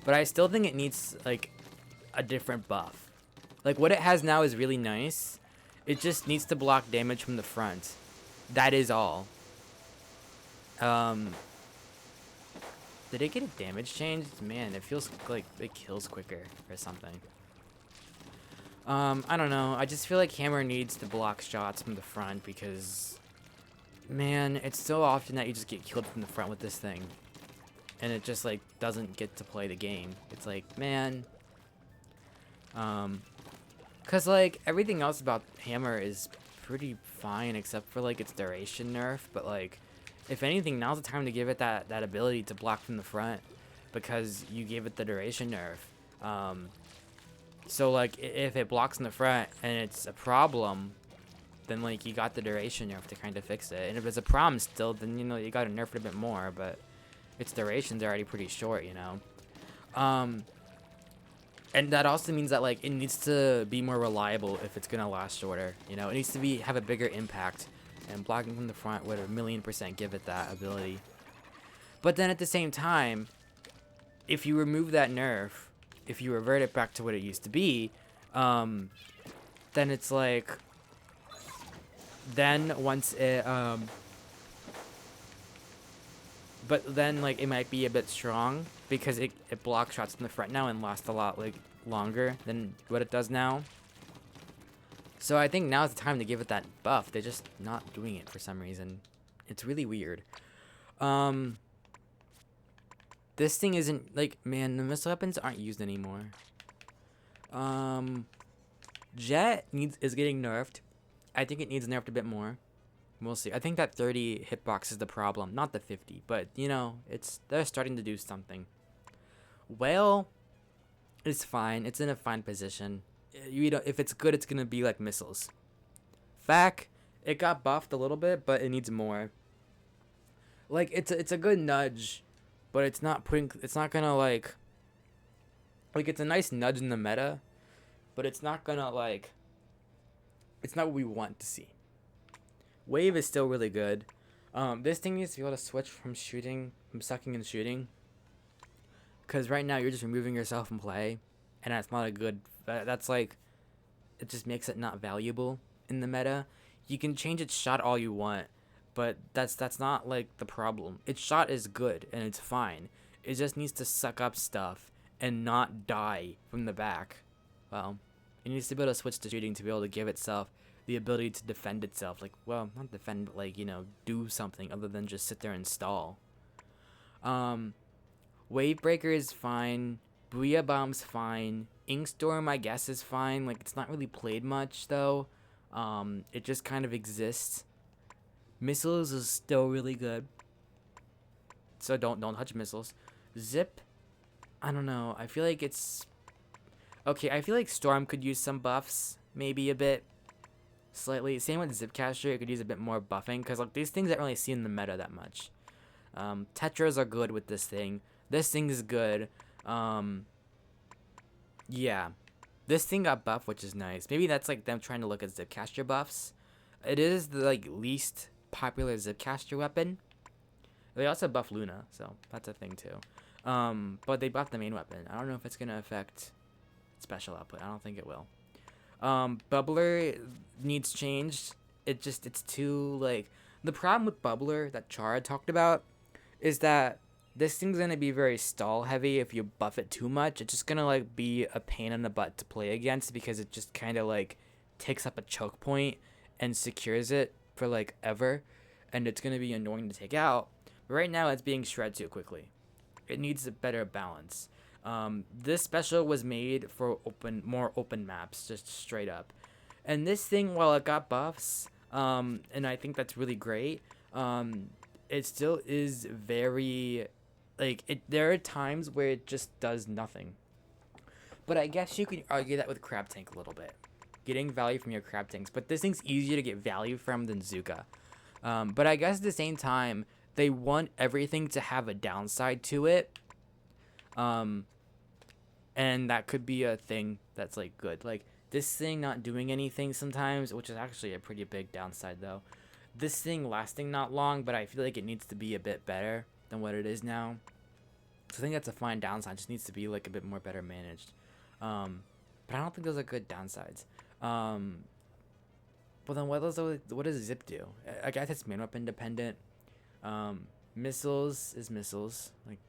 But I still think it needs, like, a different buff. Like, what it has now is really nice. It just needs to block damage from the front. That is all. Did it get a damage change? Man, it feels like it kills quicker or something. I don't know. I just feel like Hammer needs to block shots from the front because, man, it's so often that you just get killed from the front with this thing. And it just, like, doesn't get to play the game. It's like, man. Cause like everything else about hammer is pretty fine except for like its duration nerf. But like, if anything, now's the time to give it that ability to block from the front, because you gave it the duration nerf. So like if it blocks in the front and it's a problem, then like you got the duration nerf to kind of fix it. And if it's a problem still, then you know you got to nerf it a bit more. But its duration's already pretty short, you know. And that also means that like it needs to be more reliable if it's gonna last shorter. You know, it needs to have a bigger impact. And blocking from the front would 1,000,000% give it that ability. But then at the same time, if you remove that nerf, if you revert it back to what it used to be, then it's like, then once it, but then like it might be a bit strong because it blocks shots in the front now and lasts a lot like longer than what it does now. So I think now's the time to give it that buff. They're just not doing it for some reason. It's really weird. This thing isn't like, man, the missile weapons aren't used anymore. Jet is getting nerfed. I think it needs nerfed a bit more. We'll see. I think that 30 hitbox is the problem, not the 50. But you know, they're starting to do something. Whale is fine. It's in a fine position. You know, if it's good, it's gonna be like missiles. Fac, it got buffed a little bit, but it needs more. Like it's a good nudge, but it's not gonna like it's a nice nudge in the meta, but it's not gonna like, it's not what we want to see. Wave is still really good. This thing needs to be able to switch from sucking and shooting. Because right now you're just removing yourself from play, and that's not a good. That's like, it just makes it not valuable in the meta. You can change its shot all you want, but that's not like the problem. Its shot is good and it's fine. It just needs to suck up stuff and not die from the back. Well, it needs to be able to switch to shooting to be able to give itself the ability to defend itself. Like, well, not defend, but like, you know, do something other than just sit there and stall. Wavebreaker is fine. Booyah Bomb's fine. Inkstorm, I guess, is fine. Like, it's not really played much, though. It just kind of exists. Missiles is still really good. So don't touch missiles. Zip, I don't know. I feel like it's... Okay, I feel like Storm could use some buffs. Maybe a bit. Slightly. Same with Zipcaster. It could use a bit more buffing. Because like these things aren't really seen in the meta that much. Tetras are good with this thing. This thing is good. Yeah. This thing got buffed, which is nice. Maybe that's like them trying to look at Zipcaster buffs. It is the like least popular Zipcaster weapon. They also buff Luna, so that's a thing too. But they buffed the main weapon. I don't know if it's gonna affect special output. I don't think it will. Bubbler needs changed. It's too like, the problem with Bubbler that Chara talked about is that this thing's gonna be very stall heavy. If you buff it too much, it's just gonna like be a pain in the butt to play against, because it just kind of like takes up a choke point and secures it for like ever, and it's gonna be annoying to take out. But right now it's being shred too quickly. It needs a better balance. This special was made for more open maps, just straight up. And this thing, while it got buffs, and I think that's really great, it still is very, like, there are times where it just does nothing. But I guess you could argue that with Crab Tank a little bit. Getting value from your Crab Tanks. But this thing's easier to get value from than Zuka. But I guess at the same time, they want everything to have a downside to it. And that could be a thing that's like good. Like this thing not doing anything sometimes, which is actually a pretty big downside though. This thing lasting not long, but I feel like it needs to be a bit better than what it is now. So I think that's a fine downside. It just needs to be like a bit more better managed. But I don't think those are good downsides. Well then what does Zip do? I guess it's main weapon dependent. Missiles is missiles. Like,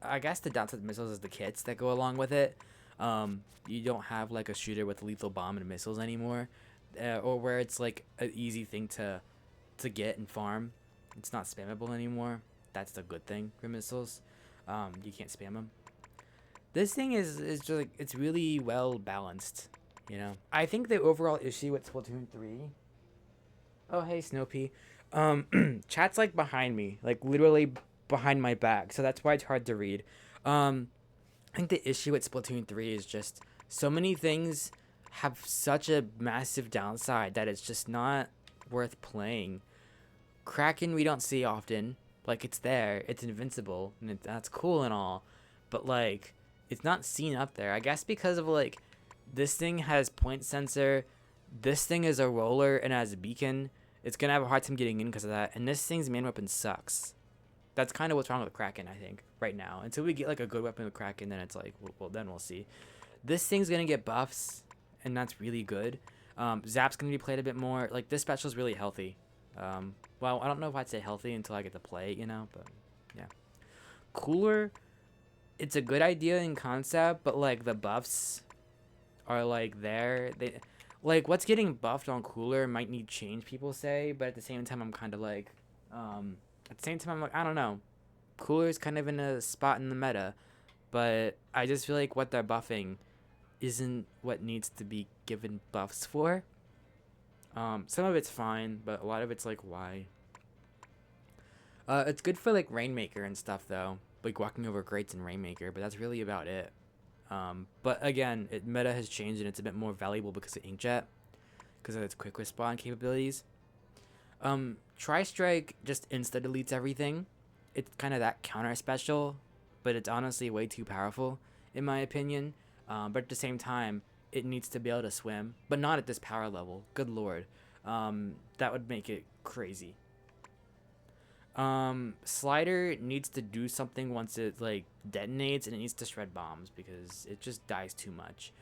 I guess the downside of missiles is the kits that go along with it. You don't have like a shooter with lethal bomb and missiles anymore, or where it's like an easy thing to get and farm. It's not spammable anymore. That's the good thing for missiles. You can't spam them. This thing is just like it's really well balanced, you know. I think the overall issue with Splatoon 3. Oh hey Snowpea, chat's like behind me, like literally behind my back, so that's why it's hard to read. Um, I think the issue with Splatoon 3 is just so many things have such a massive downside that it's just not worth playing. Kraken we don't see often. Like it's there, it's invincible, and that's cool and all, but like it's not seen up there. I guess because of like this thing has point sensor, this thing is a roller and has a beacon. It's gonna have a hard time getting in because of that, and this thing's main weapon sucks. That's kind of what's wrong with Kraken, I think, right now. Until we get like a good weapon with Kraken, then it's like, well, then we'll see. This thing's gonna get buffs, and that's really good. Zap's gonna be played a bit more. Like this special is really healthy. Well, I don't know if I'd say healthy until I get to play it, you know, but yeah. Cooler, it's a good idea in concept, but like the buffs are like there. They like what's getting buffed on Cooler might need change, people say, but at the same time I'm kind of like at the same time I'm like, I don't know. Cooler is kind of in a spot in the meta, but I just feel like what they're buffing isn't what needs to be given buffs for. Some of it's fine, but a lot of it's like, why? It's good for like Rainmaker and stuff though, like walking over grates in Rainmaker, but that's really about it. But again, meta has changed and it's a bit more valuable because of Inkjet, because of its quick respawn capabilities. Tri-Strike just insta-deletes everything. It's kind of that counter special, but it's honestly way too powerful, in my opinion. But at the same time, it needs to be able to swim, but not at this power level. Good lord. That would make it crazy. Slider needs to do something once it like detonates, and it needs to shred bombs because it just dies too much.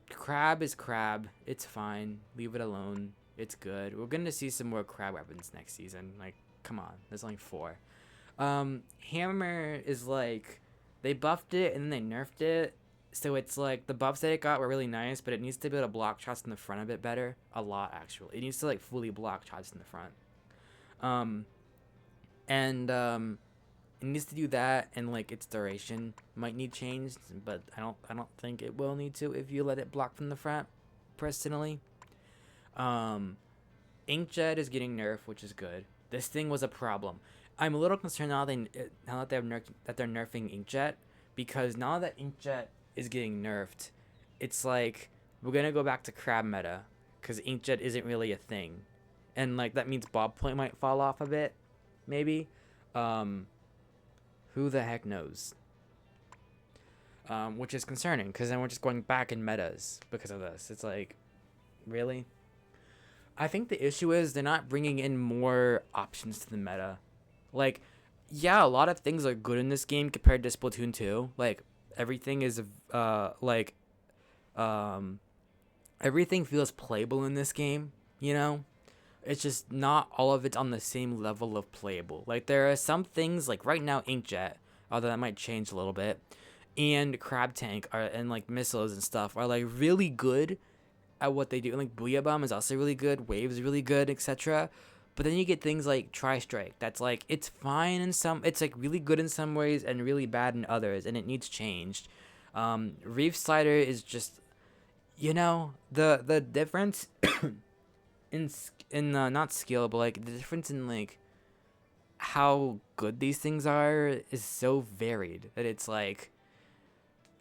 Crab is crab. It's fine. Leave it alone. It's good. We're gonna see some more crab weapons next season. Like, come on. There's only 4. Hammer is like, they buffed it and then they nerfed it. So it's like the buffs that it got were really nice, but it needs to be able to block shots in the front a bit better. A lot, actually. It needs to like fully block shots in the front. It needs to do that, and like its duration might need changed, but I don't think it will need to if you let it block from the front, personally. Inkjet is getting nerfed, which is good. This thing was a problem. I'm a little concerned now that they're nerfing Inkjet, because now that Inkjet is getting nerfed, it's like we're gonna go back to crab meta, because Inkjet isn't really a thing, and like that means Bob Point might fall off a bit, maybe. Who the heck knows? Which is concerning, because then we're just going back in metas because of this. It's like, really? I think the issue is they're not bringing in more options to the meta. Like, yeah, a lot of things are good in this game compared to Splatoon 2. Like, everything is, everything feels playable in this game, you know? It's just not all of it's on the same level of playable. Like, there are some things, like right now, Inkjet, although that might change a little bit, and Crab Tank and like missiles and stuff are like really good at what they do. And like Booyah Bomb is also really good, Wave is really good, etc. But then you get things like Tri-Strike that's like, it's fine in some, it's like really good in some ways and really bad in others, and it needs changed. Reef Slider is just, you know, the difference in not skill, but like the difference in like how good these things are is so varied that it's like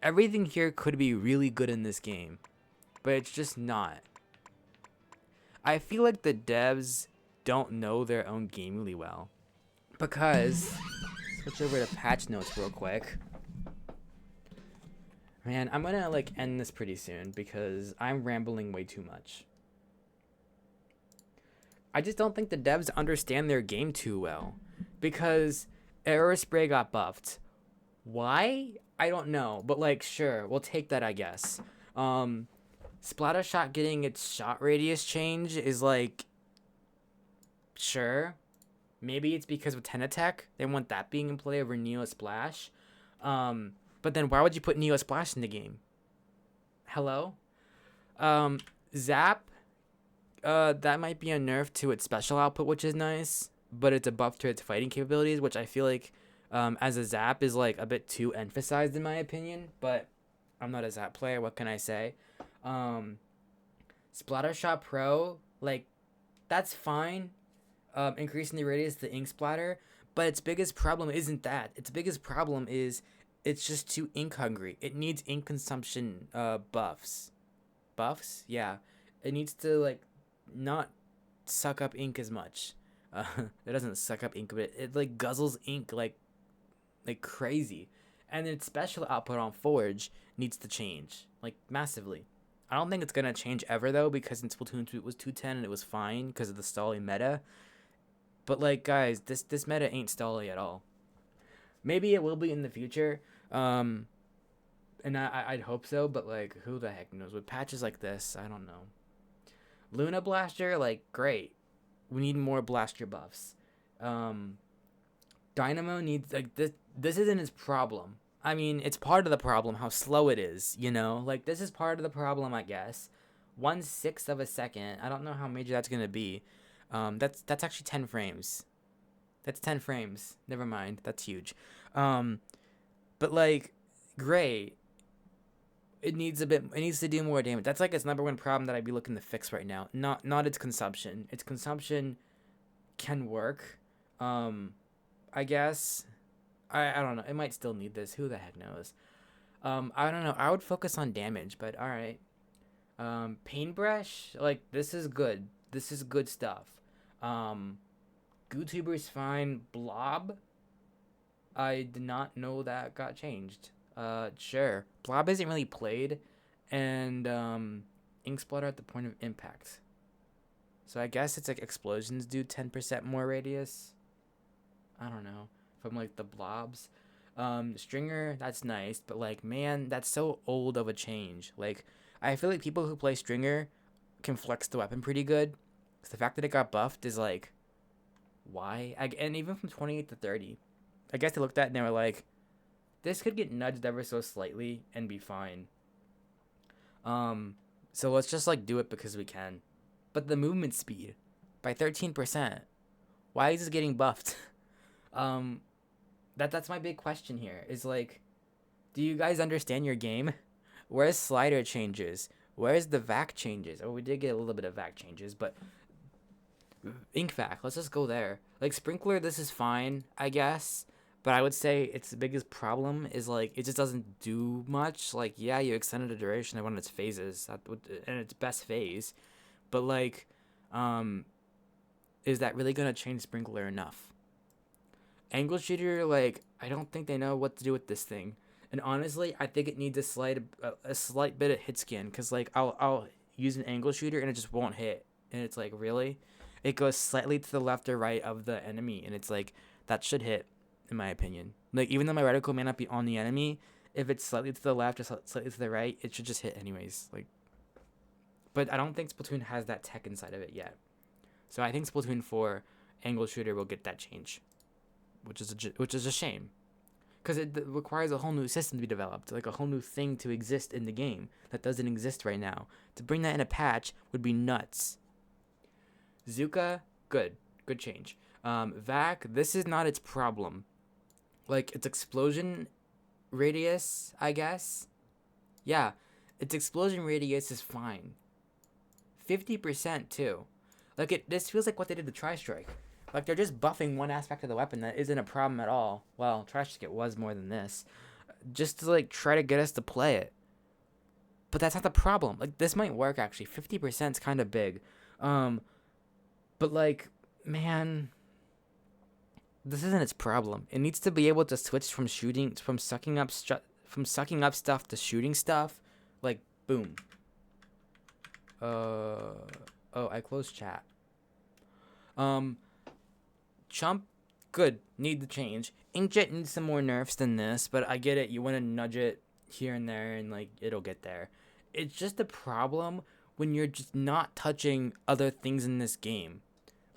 everything here could be really good in this game, but it's just not. I feel like the devs don't know their own game really well, because switch over to patch notes real quick. Man, I'm gonna like end this pretty soon because I'm rambling way too much. I just don't think the devs understand their game too well, because Aerospray got buffed. Why? I don't know, but like, sure, we'll take that, I guess. Splatter Shot getting its shot radius change is like, sure. Maybe it's because of Ten Attack, they want that being in play over Neo Splash. But then why would you put Neo Splash in the game? Hello? Zap, that might be a nerf to its special output, which is nice, but it's a buff to its fighting capabilities, which I feel like as a zap is like a bit too emphasized in my opinion, but I'm not a zap player. What can I say? Um, Splattershot Pro, like that's fine. Increasing the radius of the ink splatter, but its biggest problem isn't that. Its biggest problem is it's just too ink hungry. It needs ink consumption buffs. Buffs? Yeah. It needs to like not suck up ink as much. Uh, it doesn't suck up ink, but it like guzzles ink like crazy. And its special output on Forge needs to change like massively. I don't think it's gonna change ever though because in Splatoon 2 it was 210 and it was fine because of the Stolly meta. But like guys, this meta ain't Stolly at all. Maybe it will be in the future. And I'd hope so, but like who the heck knows? With patches like this, I don't know. Luna Blaster, like great. We need more blaster buffs. Um, Dynamo needs like this. This isn't its problem. I mean, it's part of the problem how slow it is. You know, like this is part of the problem, I guess. 1/6 of a second. I don't know how major that's gonna be. That's actually 10 frames. That's 10 frames. Never mind. That's huge. Um, but like, great. It needs a bit. It needs to do more damage. That's like its number one problem that I'd be looking to fix right now. Not its consumption. Its consumption can work. I guess. I don't know. It might still need this. Who the heck knows? I don't know. I would focus on damage, but all right. Paintbrush, like this is good. This is good stuff. YouTuber's fine. Blob, I did not know that got changed. Sure. Blob isn't really played, and ink splatter at the point of impact. So I guess it's like explosions do 10% more radius. I don't know. From like the blobs. Stringer, that's nice, but like man, that's so old of a change. Like I feel like people who play Stringer can flex the weapon pretty good. Cause the fact that it got buffed is like, why? And even from 28 to 30, I guess they looked at it and they were like, this could get nudged ever so slightly and be fine. So let's just like do it because we can. But the movement speed by 13%. Why is this getting buffed? That's my big question here. Is like, do you guys understand your game? Where's slider changes? Where's the vac changes? Oh, we did get a little bit of vac changes, but ink vac. Let's just go there. Like sprinkler, this is fine, I guess. But I would say its biggest problem is like it just doesn't do much. Like yeah, you extended the duration of one of its phases and its best phase, but like, is that really gonna change sprinkler enough? Angle shooter, like I don't think they know what to do with this thing. And honestly, I think it needs a slight bit of hit scan because like I'll use an angle shooter and it just won't hit, and it's like really, it goes slightly to the left or right of the enemy, and it's like that should hit, in my opinion. Like even though my reticle may not be on the enemy, if it's slightly to the left or slightly to the right, it should just hit anyways. Like, but I don't think Splatoon has that tech inside of it yet. So I think Splatoon 4 angle shooter will get that change, which is a shame. Because it requires a whole new system to be developed, like a whole new thing to exist in the game that doesn't exist right now. To bring that in a patch would be nuts. Zuka, good change. Vac, this is not its problem. Like its explosion radius, I guess. Yeah, its explosion radius is fine. 50% too. Like this feels like what they did to Tri-Strike. Like, they're just buffing one aspect of the weapon that isn't a problem at all. Well, Trash Ticket was more than this. Just to, like, try to get us to play it. But that's not the problem. Like, this might work, actually. 50% is kind of big. But, like, man, this isn't its problem. It needs to be able to switch from sucking up stuff to shooting stuff. Like, boom. Oh, I closed chat. Chump, good. Need the change. Inkjet needs some more nerfs than this, but I get it. You want to nudge it here and there, and like it'll get there. It's just a problem when you're just not touching other things in this game.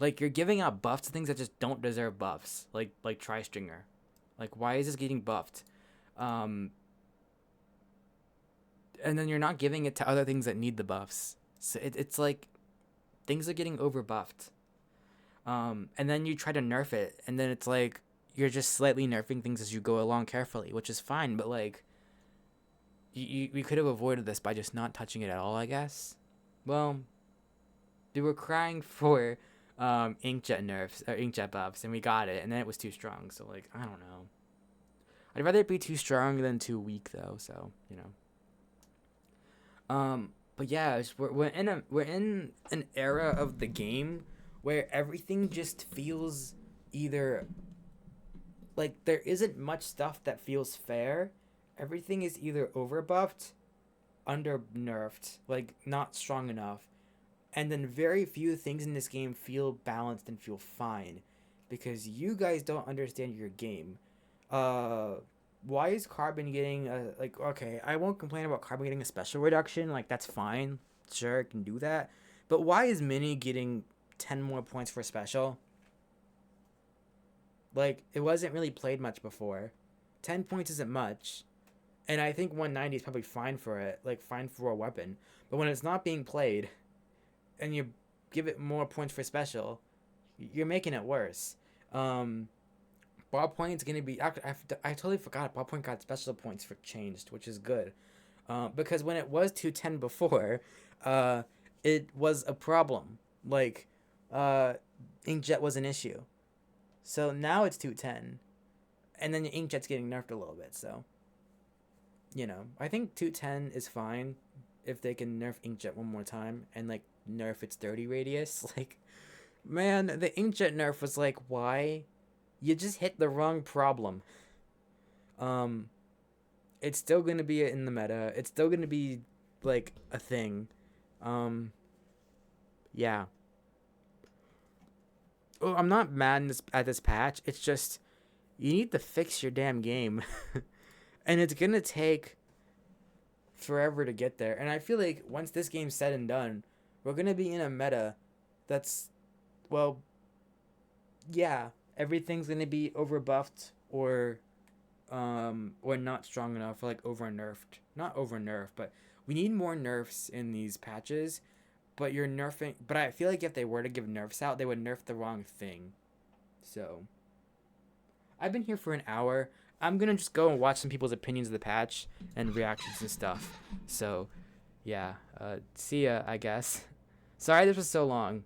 Like you're giving out buffs to things that just don't deserve buffs. Like Tri-Stringer. Like why is this getting buffed? And then you're not giving it to other things that need the buffs. So it's like things are getting over buffed. And then you try to nerf it, and then it's like you're just slightly nerfing things as you go along carefully, which is fine. But like, we could have avoided this by just not touching it at all, I guess. Well, they were crying for inkjet nerfs or inkjet buffs, and we got it, and then it was too strong. So like, I don't know. I'd rather it be too strong than too weak, though. So you know. But yeah, we're in an era of the game where everything just feels either like there isn't much stuff that feels fair. Everything is either overbuffed, under nerfed, like not strong enough, and then very few things in this game feel balanced and feel fine, because you guys don't understand your game. Why is Carbon getting like, okay, I won't complain about Carbon getting a special reduction, like that's fine, sure, can do that, but why is Mini getting 10 more points for special? Like, it wasn't really played much before. 10 points isn't much, and I think 190 is probably fine for it, like fine for a weapon, but when it's not being played and you give it more points for special, you're making it worse. Ballpoint's gonna be. I totally forgot. Ballpoint got special points for changed, which is good. Because when it was 210 before, it was a problem. Like, inkjet was an issue. So now it's 210, and then the inkjet's getting nerfed a little bit. So, you know, I think 210 is fine if they can nerf inkjet one more time and like nerf its 30 radius. Like, man, the inkjet nerf was like, why? You just hit the wrong problem. It's still gonna be in the meta. It's still gonna be like a thing. Yeah. Oh, I'm not mad at this patch. It's just you need to fix your damn game, and it's gonna take forever to get there. And I feel like once this game's said and done, we're gonna be in a meta that's, well, yeah, everything's gonna be overbuffed or not strong enough, or like over nerfed. Not over nerfed, but we need more nerfs in these patches. But you're nerfing. But I feel like if they were to give nerfs out, they would nerf the wrong thing. So I've been here for an hour. I'm gonna just go and watch some people's opinions of the patch and reactions and stuff. So yeah, see ya, I guess. Sorry this was so long.